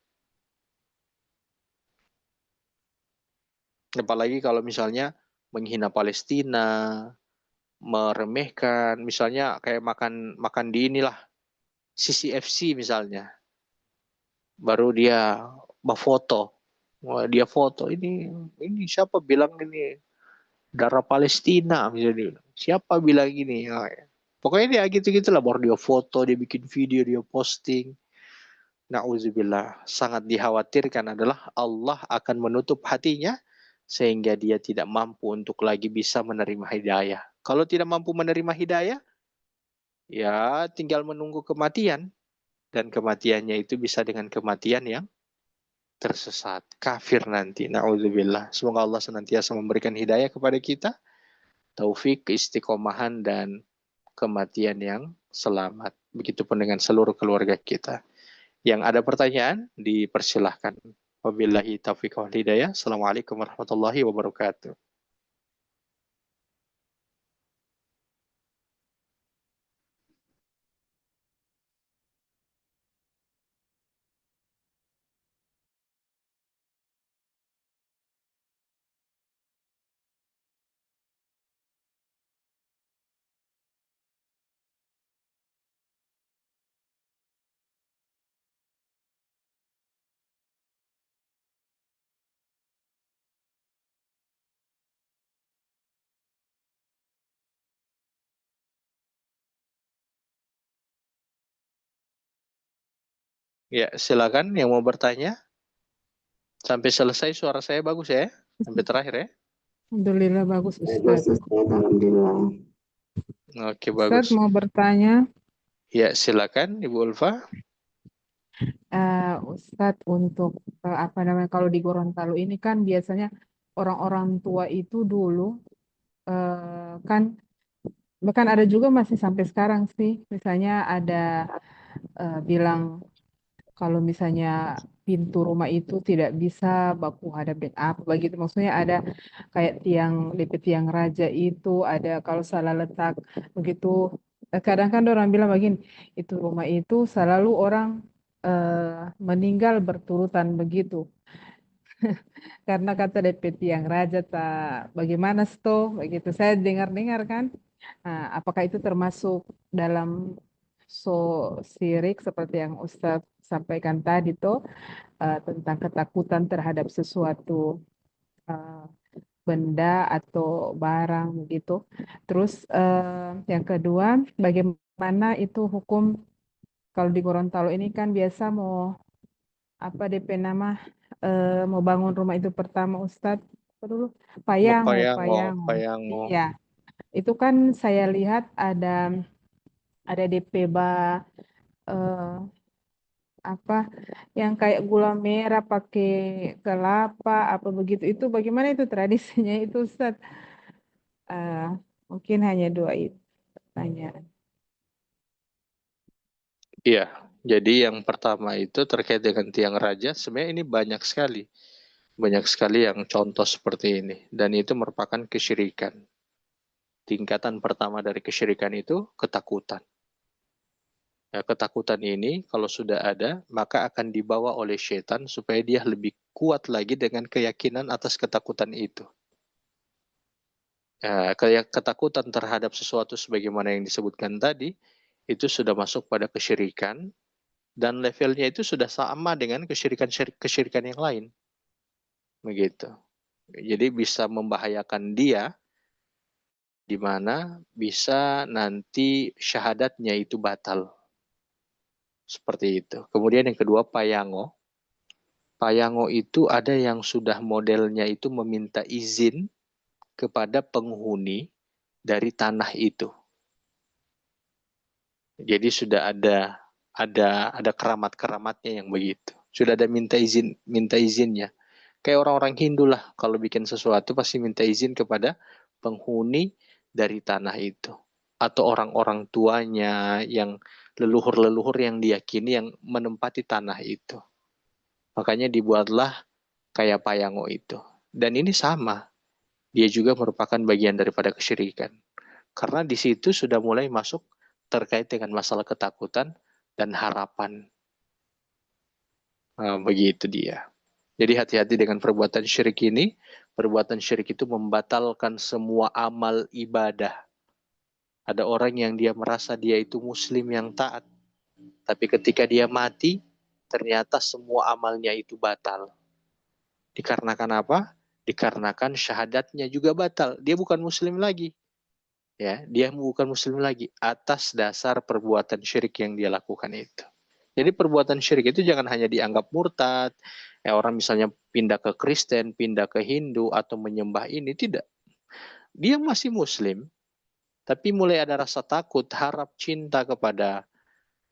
Apalagi kalau misalnya menghina Palestina, meremehkan, misalnya kayak makan di inilah, CCFC misalnya. Baru dia foto. Dia foto, ini siapa bilang ini darah Palestina misalnya. Siapa bilang gini? Pokoknya dia gitu-gitulah, baru dia foto, dia bikin video, dia posting. Na'udzubillah. Sangat dikhawatirkan adalah Allah akan menutup hatinya sehingga dia tidak mampu untuk lagi bisa menerima hidayah. Kalau tidak mampu menerima hidayah, ya tinggal menunggu kematian. Dan kematiannya itu bisa dengan kematian yang tersesat, kafir nanti. Na'udzubillah. Semoga Allah senantiasa memberikan hidayah kepada kita, taufik, keistiqomahan, dan kematian yang selamat. Begitupun dengan seluruh keluarga kita. Yang ada pertanyaan, dipersilahkan. Wabillahi taufiq wal hidayah. Assalamualaikum warahmatullahi wabarakatuh. Ya, silakan yang mau bertanya. Sampai selesai suara saya bagus ya? Sampai terakhir ya? Alhamdulillah bagus Bagus, Ustaz. Ustaz. Alhamdulillah. Oke, Ustaz bagus. mau bertanya, Ya, silakan Ibu Ulfa. Ustaz untuk apa namanya kalau di Gorontalo ini kan biasanya orang-orang tua itu dulu kan bahkan ada juga masih sampai sekarang sih, misalnya ada bilang kalau misalnya pintu rumah itu tidak bisa baku hadapin apa begitu, maksudnya ada kayak tiang DP tiang raja itu ada kalau salah letak begitu. Kadang kan orang bilang begini, itu rumah itu selalu orang meninggal berturutan begitu karena kata DP tiang raja tak bagaimana sto begitu saya dengar-dengar kan. Nah, apakah itu termasuk dalam sirik seperti yang Ustadz sampaikan tadi tuh tentang ketakutan terhadap sesuatu. eh, benda atau barang begitu. Terus yang kedua, bagaimana itu hukum kalau di Gorontalo ini kan biasa mau apa DP nama mau bangun rumah itu pertama Ustadz apa dulu payango Payango, payango. payango. Iya, itu kan saya lihat ada DP eh, apa yang kayak gula merah pakai kelapa apa begitu itu bagaimana itu tradisinya itu Ustadz? Eh, mungkin hanya dua itu pertanyaan. Iya, jadi yang pertama itu terkait dengan tiang raja, sebenarnya ini banyak sekali. Banyak sekali yang contoh seperti ini. Dan itu merupakan kesyirikan. Tingkatan pertama dari kesyirikan itu ketakutan. Ya, ketakutan ini kalau sudah ada, maka akan dibawa oleh setan supaya dia lebih kuat lagi dengan keyakinan atas ketakutan itu. Ya, ketakutan terhadap sesuatu sebagaimana yang disebutkan tadi, itu sudah masuk pada kesyirikan, dan levelnya itu sudah sama dengan kesyirikan yang lain. Begitu. Jadi bisa membahayakan dia, di mana bisa nanti syahadatnya itu batal. Seperti itu. Kemudian yang kedua, payango. Payango itu ada yang sudah modelnya itu meminta izin kepada penghuni dari tanah itu. Jadi sudah ada keramat-keramatnya yang begitu. Sudah ada minta izinnya. Kayak orang-orang Hindu lah, kalau bikin sesuatu pasti minta izin kepada penghuni dari tanah itu. Atau orang-orang tuanya yang leluhur-leluhur yang diyakini yang menempati tanah itu. Makanya dibuatlah kayak payango itu. Dan ini sama, dia juga merupakan bagian daripada kesyirikan. Karena di situ sudah mulai masuk terkait dengan masalah ketakutan dan harapan. Nah, begitu dia. Jadi hati-hati dengan perbuatan syirik ini. Perbuatan syirik itu membatalkan semua amal ibadah. Ada orang yang dia merasa dia itu muslim yang taat. Tapi ketika dia mati, ternyata semua amalnya itu batal. Dikarenakan apa? Dikarenakan syahadatnya juga batal. Dia bukan muslim lagi. Ya, dia bukan muslim lagi atas dasar perbuatan syirik yang dia lakukan itu. Jadi perbuatan syirik itu jangan hanya dianggap murtad, orang misalnya pindah ke Kristen, pindah ke Hindu atau menyembah ini, tidak. Dia masih muslim, tapi mulai ada rasa takut, harap, cinta kepada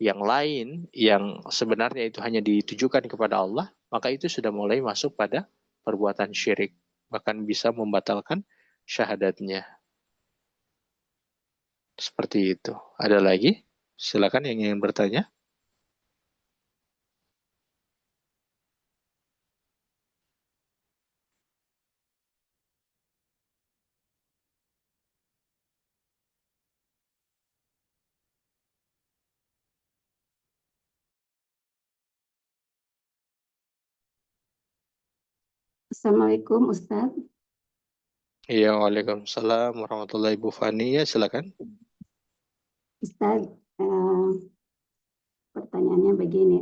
yang lain yang sebenarnya itu hanya ditujukan kepada Allah, maka itu sudah mulai masuk pada perbuatan syirik, bahkan bisa membatalkan syahadatnya. Seperti itu. Ada lagi? Silakan yang ingin bertanya. Assalamualaikum Ustadz. Iya, waalaikumsalam warahmatullahi wabarakatuh. Ya, silakan. Ustadz, pertanyaannya begini,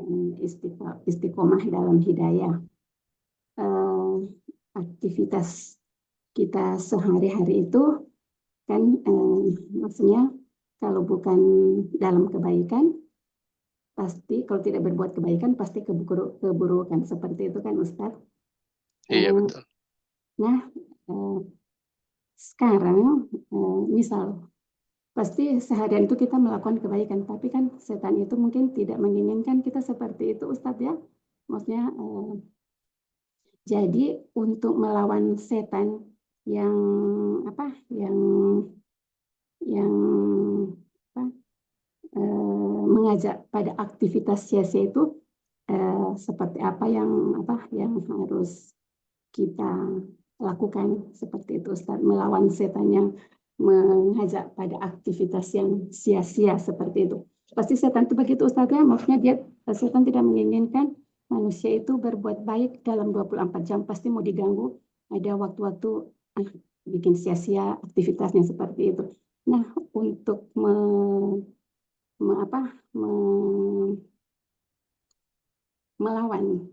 istiqomah dalam hidayah. Aktivitas kita sehari-hari itu kan maksudnya kalau bukan dalam kebaikan, pasti kalau tidak berbuat kebaikan pasti keburukan. Seperti itu kan Ustadz. Iya, betul. Nah, sekarang misal pasti seharian itu kita melakukan kebaikan, tapi kan setan itu mungkin tidak menginginkan kita seperti itu Ustadz ya. Maksudnya jadi untuk melawan setan yang apa yang apa, mengajak pada aktivitas sia-sia itu seperti apa yang harus kita lakukan seperti itu Ustaz, melawan setan yang mengajak pada aktivitas yang sia-sia seperti itu. Pasti setan itu begitu Ustaz ya, maksudnya setan tidak menginginkan manusia itu berbuat baik dalam 24 jam, pasti mau diganggu, ada waktu-waktu bikin sia-sia aktivitasnya seperti itu. Nah, untuk melawan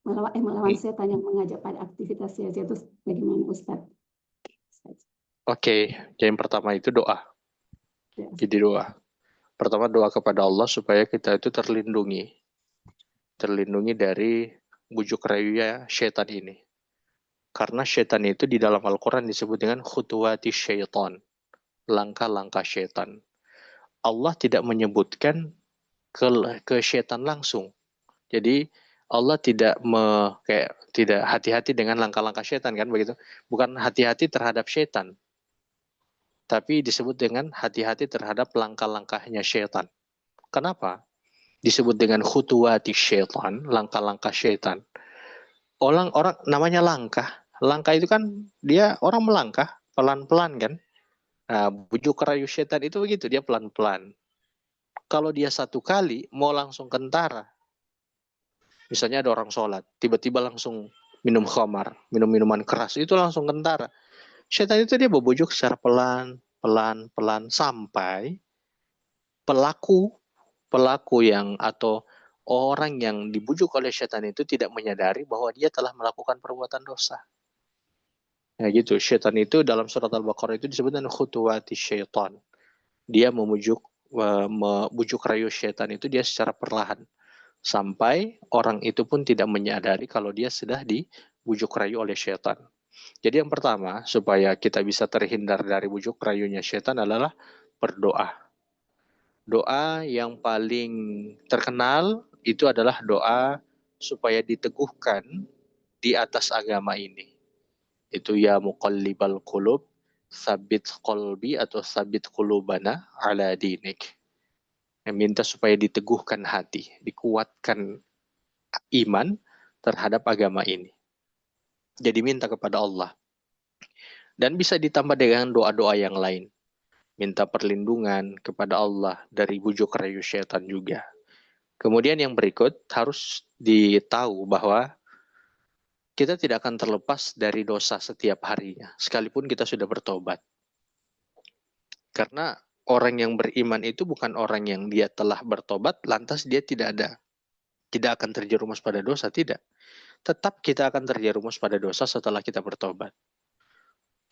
melawan setan yang mengajak pada aktivitas sia-sia itu bagaimana Ustadz? Oke, yang pertama itu doa. Ya. Jadi doa. Pertama doa kepada Allah supaya kita itu terlindungi dari bujuk rayunya syaitan ini. Karena syaitan itu di dalam Al-Quran disebut dengan khutuwati syaitan, langkah-langkah syaitan. Allah tidak menyebutkan ke syaitan langsung. Jadi Allah tidak tidak hati-hati dengan langkah-langkah syaitan, kan begitu? Bukan hati-hati terhadap syaitan, tapi disebut dengan hati-hati terhadap langkah-langkahnya syaitan. Kenapa? Disebut dengan khutuwati syaitan, langkah-langkah syaitan. Orang namanya langkah. Langkah itu kan dia orang melangkah pelan-pelan kan. Nah, bujuk rayu syaitan itu begitu, dia pelan-pelan. Kalau dia satu kali mau langsung kentara. Misalnya ada orang sholat, tiba-tiba langsung minum khamar, minum minuman keras, itu langsung kentara. Syaitan itu dia membujuk secara pelan-pelan sampai pelaku yang atau orang yang dibujuk oleh syaitan itu tidak menyadari bahwa dia telah melakukan perbuatan dosa. Nah gitu, syaitan itu dalam surat Al-Baqarah itu disebut dengan khutuwati syaitan. Dia membujuk rayu syaitan itu dia secara perlahan. Sampai orang itu pun tidak menyadari kalau dia sudah dibujuk rayu oleh syaitan. Jadi yang pertama, supaya kita bisa terhindar dari bujuk rayunya syaitan adalah berdoa. Doa yang paling terkenal itu adalah doa supaya diteguhkan di atas agama ini. Itu ya muqallibal qulub, sabit qalbi atau sabit qulubana ala dinik. Yang minta supaya diteguhkan hati, dikuatkan iman terhadap agama ini. Jadi minta kepada Allah. Dan bisa ditambah dengan doa-doa yang lain. Minta perlindungan kepada Allah dari bujuk rayu syaitan juga. Kemudian yang berikut harus ditahu bahwa kita tidak akan terlepas dari dosa setiap harinya, sekalipun kita sudah bertobat. Karena orang yang beriman itu bukan orang yang dia telah bertobat, lantas dia tidak akan terjerumus pada dosa, tidak. Tetap kita akan terjerumus pada dosa setelah kita bertobat.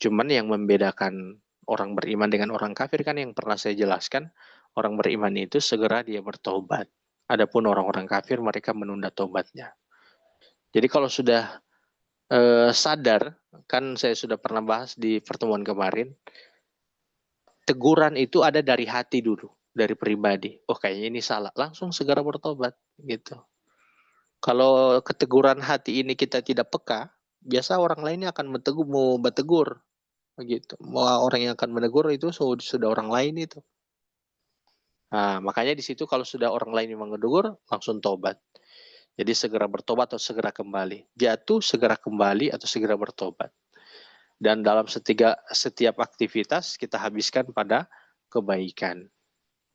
Cuman yang membedakan orang beriman dengan orang kafir kan yang pernah saya jelaskan, orang beriman itu segera dia bertobat. Adapun orang-orang kafir mereka menunda tobatnya. Jadi kalau sudah sadar, kan saya sudah pernah bahas di pertemuan kemarin, teguran itu ada dari hati dulu, dari pribadi. Oh kayaknya ini salah, langsung segera bertobat gitu. Kalau keteguran hati ini kita tidak peka, biasa orang lainnya akan bertegur begitu. Mau orang yang akan menegur itu sudah orang lain itu. Nah, makanya di situ kalau sudah orang lain yang menegur, langsung tobat. Jadi segera bertobat atau segera kembali. Jatuh, segera kembali atau segera bertobat. Dan dalam setiap aktivitas kita habiskan pada kebaikan.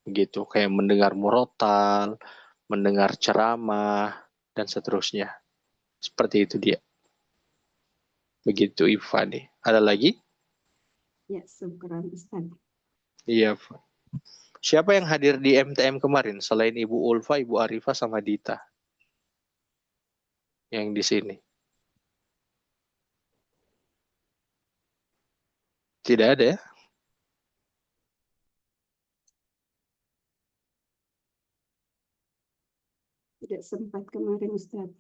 Gitu, kayak mendengar murotal, mendengar ceramah, dan seterusnya. Seperti itu dia. Begitu Ifani. Ada lagi? Ya, syukuran Ustaz. Iya. Siapa yang hadir di MTM kemarin selain Ibu Ulfa, Ibu Arifah, sama Dita? Yang di sini. Tidak ada ya? Tidak sempat kemarin Ustaz.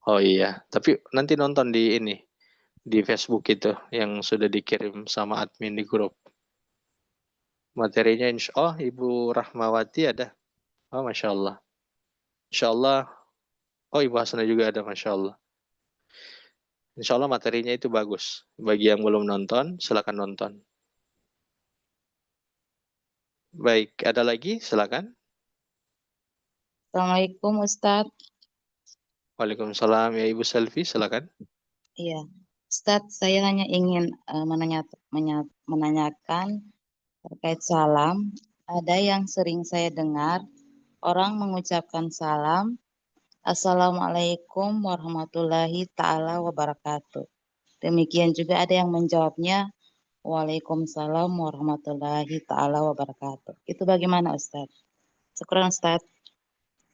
Oh iya, tapi nanti nonton di ini, di Facebook itu yang sudah dikirim sama admin di grup. Materinya insya Allah Ibu Rahmawati ada. Oh Masya Allah. Insya Allah. Oh Ibu Hasanah juga ada, Masya Allah. Insya Allah materinya itu bagus. Bagi yang belum nonton, silakan nonton. Baik, ada lagi? Silakan. Assalamualaikum Ustadz. Waalaikumsalam ya Ibu Selvi, silakan. Iya, Ustadz, saya hanya ingin menanyakan terkait salam. Ada yang sering saya dengar orang mengucapkan salam, Assalamualaikum warahmatullahi ta'ala wabarakatuh. Demikian juga ada yang menjawabnya, Waalaikumsalam warahmatullahi ta'ala wabarakatuh. Itu bagaimana Ustadz? Syukran Ustadz.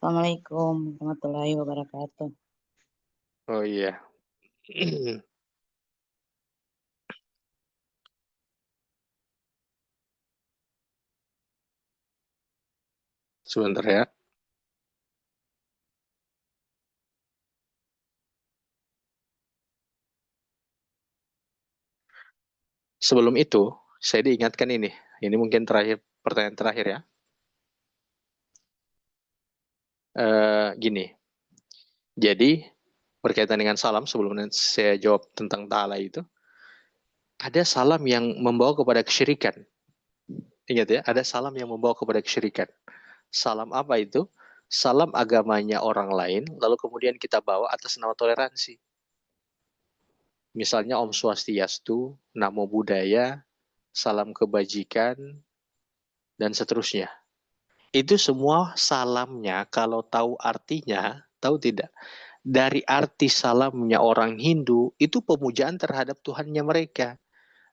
Assalamualaikum warahmatullahi wabarakatuh. Oh iya. Sebentar ya. Sebelum itu, saya diingatkan ini. Ini mungkin terakhir, pertanyaan terakhir ya. Gini. Jadi, berkaitan dengan salam, sebelum saya jawab tentang ta'ala itu, ada salam yang membawa kepada kesyirikan. Ingat ya, ada salam yang membawa kepada kesyirikan. Salam apa itu? Salam agamanya orang lain, lalu kemudian kita bawa atas nama toleransi. Misalnya Om Swastiastu, Namo Buddhaya, salam kebajikan, dan seterusnya. Itu semua salamnya, kalau tahu artinya, tahu tidak? Dari arti salamnya orang Hindu, itu pemujaan terhadap Tuhannya mereka.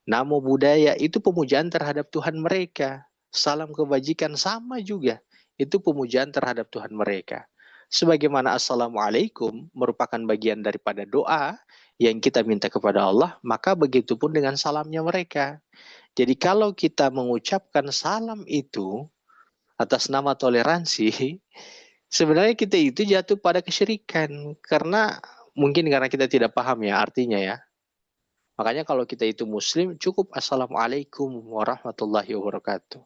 Namo Buddhaya itu pemujaan terhadap Tuhan mereka. Salam kebajikan sama juga. Itu pemujaan terhadap Tuhan mereka. Sebagaimana Assalamualaikum merupakan bagian daripada doa yang kita minta kepada Allah, maka begitu pun dengan salamnya mereka. Jadi kalau kita mengucapkan salam itu atas nama toleransi, sebenarnya kita itu jatuh pada kesyirikan. Karena kita tidak paham ya artinya ya. Makanya kalau kita itu muslim, cukup Assalamualaikum warahmatullahi wabarakatuh.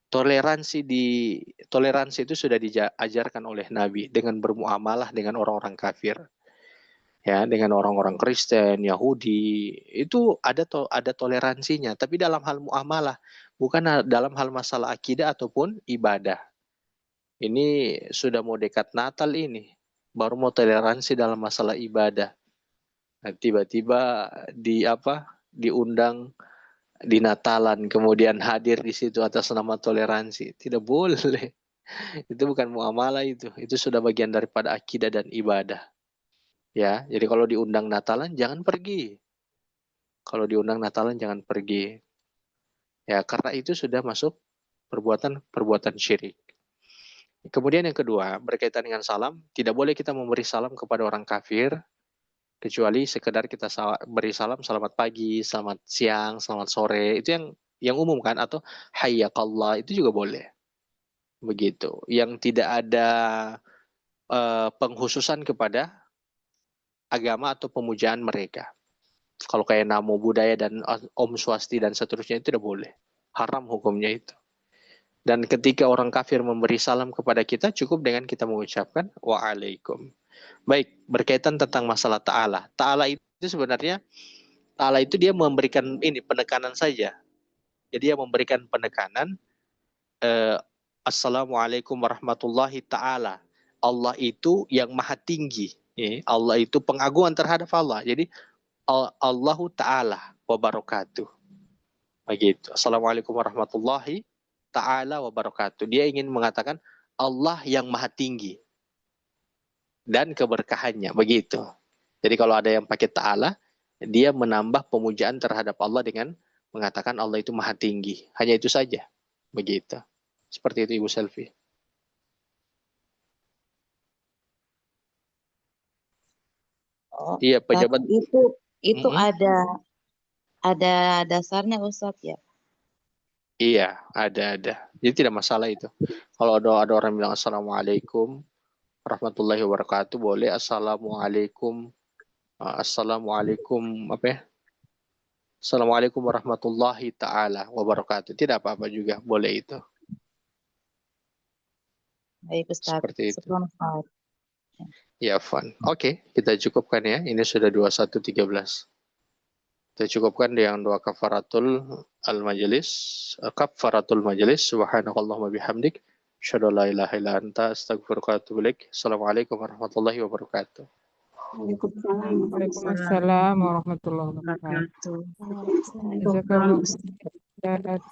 Toleransi itu sudah diajarkan oleh Nabi dengan bermuamalah dengan orang-orang kafir. Ya, dengan orang-orang Kristen, Yahudi, itu ada toleransinya, tapi dalam hal muamalah, bukan dalam hal masalah akidah ataupun ibadah. Ini sudah mau dekat Natal ini, baru mau toleransi dalam masalah ibadah. Nah, tiba-tiba diundang di Natalan, kemudian hadir di situ atas nama toleransi. Tidak boleh. Itu bukan muamalah itu. Itu sudah bagian daripada akidah dan ibadah. Ya, jadi kalau diundang Natalan jangan pergi. Kalau diundang Natalan jangan pergi. Ya, karena itu sudah masuk perbuatan syirik. Kemudian yang kedua, berkaitan dengan salam, tidak boleh kita memberi salam kepada orang kafir kecuali sekedar kita beri salam selamat pagi, selamat siang, selamat sore. Itu yang umum kan, atau hayyakallah itu juga boleh. Begitu. Yang tidak ada penghususan kepada agama atau pemujaan mereka. Kalau kayak Namo Buddhaya dan Om Swasti dan seterusnya itu tidak boleh. Haram hukumnya itu. Dan ketika orang kafir memberi salam kepada kita, cukup dengan kita mengucapkan wa'alaikum. Baik, berkaitan tentang masalah ta'ala. Ta'ala itu sebenarnya, ta'ala itu dia memberikan penekanan saja. Jadi dia memberikan penekanan, Assalamualaikum warahmatullahi ta'ala. Allah itu yang maha tinggi. Allah itu pengagungan terhadap Allah. Jadi Allahu ta'ala wa barakatuh. Begitu. Assalamualaikum warahmatullahi ta'ala wa barakatuh. Dia ingin mengatakan Allah yang maha tinggi dan keberkahannya. Begitu. Jadi kalau ada yang pakai ta'ala, dia menambah pemujaan terhadap Allah dengan mengatakan Allah itu maha tinggi. Hanya itu saja. Begitu. Seperti itu Ibu Selvi. Oh, Iya, pejabat. tapi itu ada dasarnya Ustadz ya. Iya, ada. Jadi tidak masalah itu. Kalau ada orang bilang Assalamualaikum warahmatullahi wabarakatuh, boleh Assalamualaikum apa ya? Assalamualaikum warahmatullahi ta'ala wabarakatuh. Tidak apa-apa juga, boleh itu. Baik Ustadz. Seperti itu. Subhanallah. Ya, fun. Oke, kita cukupkan ya. Ini sudah 21.13. Kita cukupkan dengan doa kafaratul al-majlis. Kafaratul majlis. Subhanakallahumma bihamdik. Asyhadu an la ilaha illa anta astaghfiruka wa atubu ilaik. Assalamualaikum warahmatullahi wabarakatuh. Waalaikumsalam. Waalaikumsalam warahmatullahi wabarakatuh. Waalaikumsalam. Jazakallah.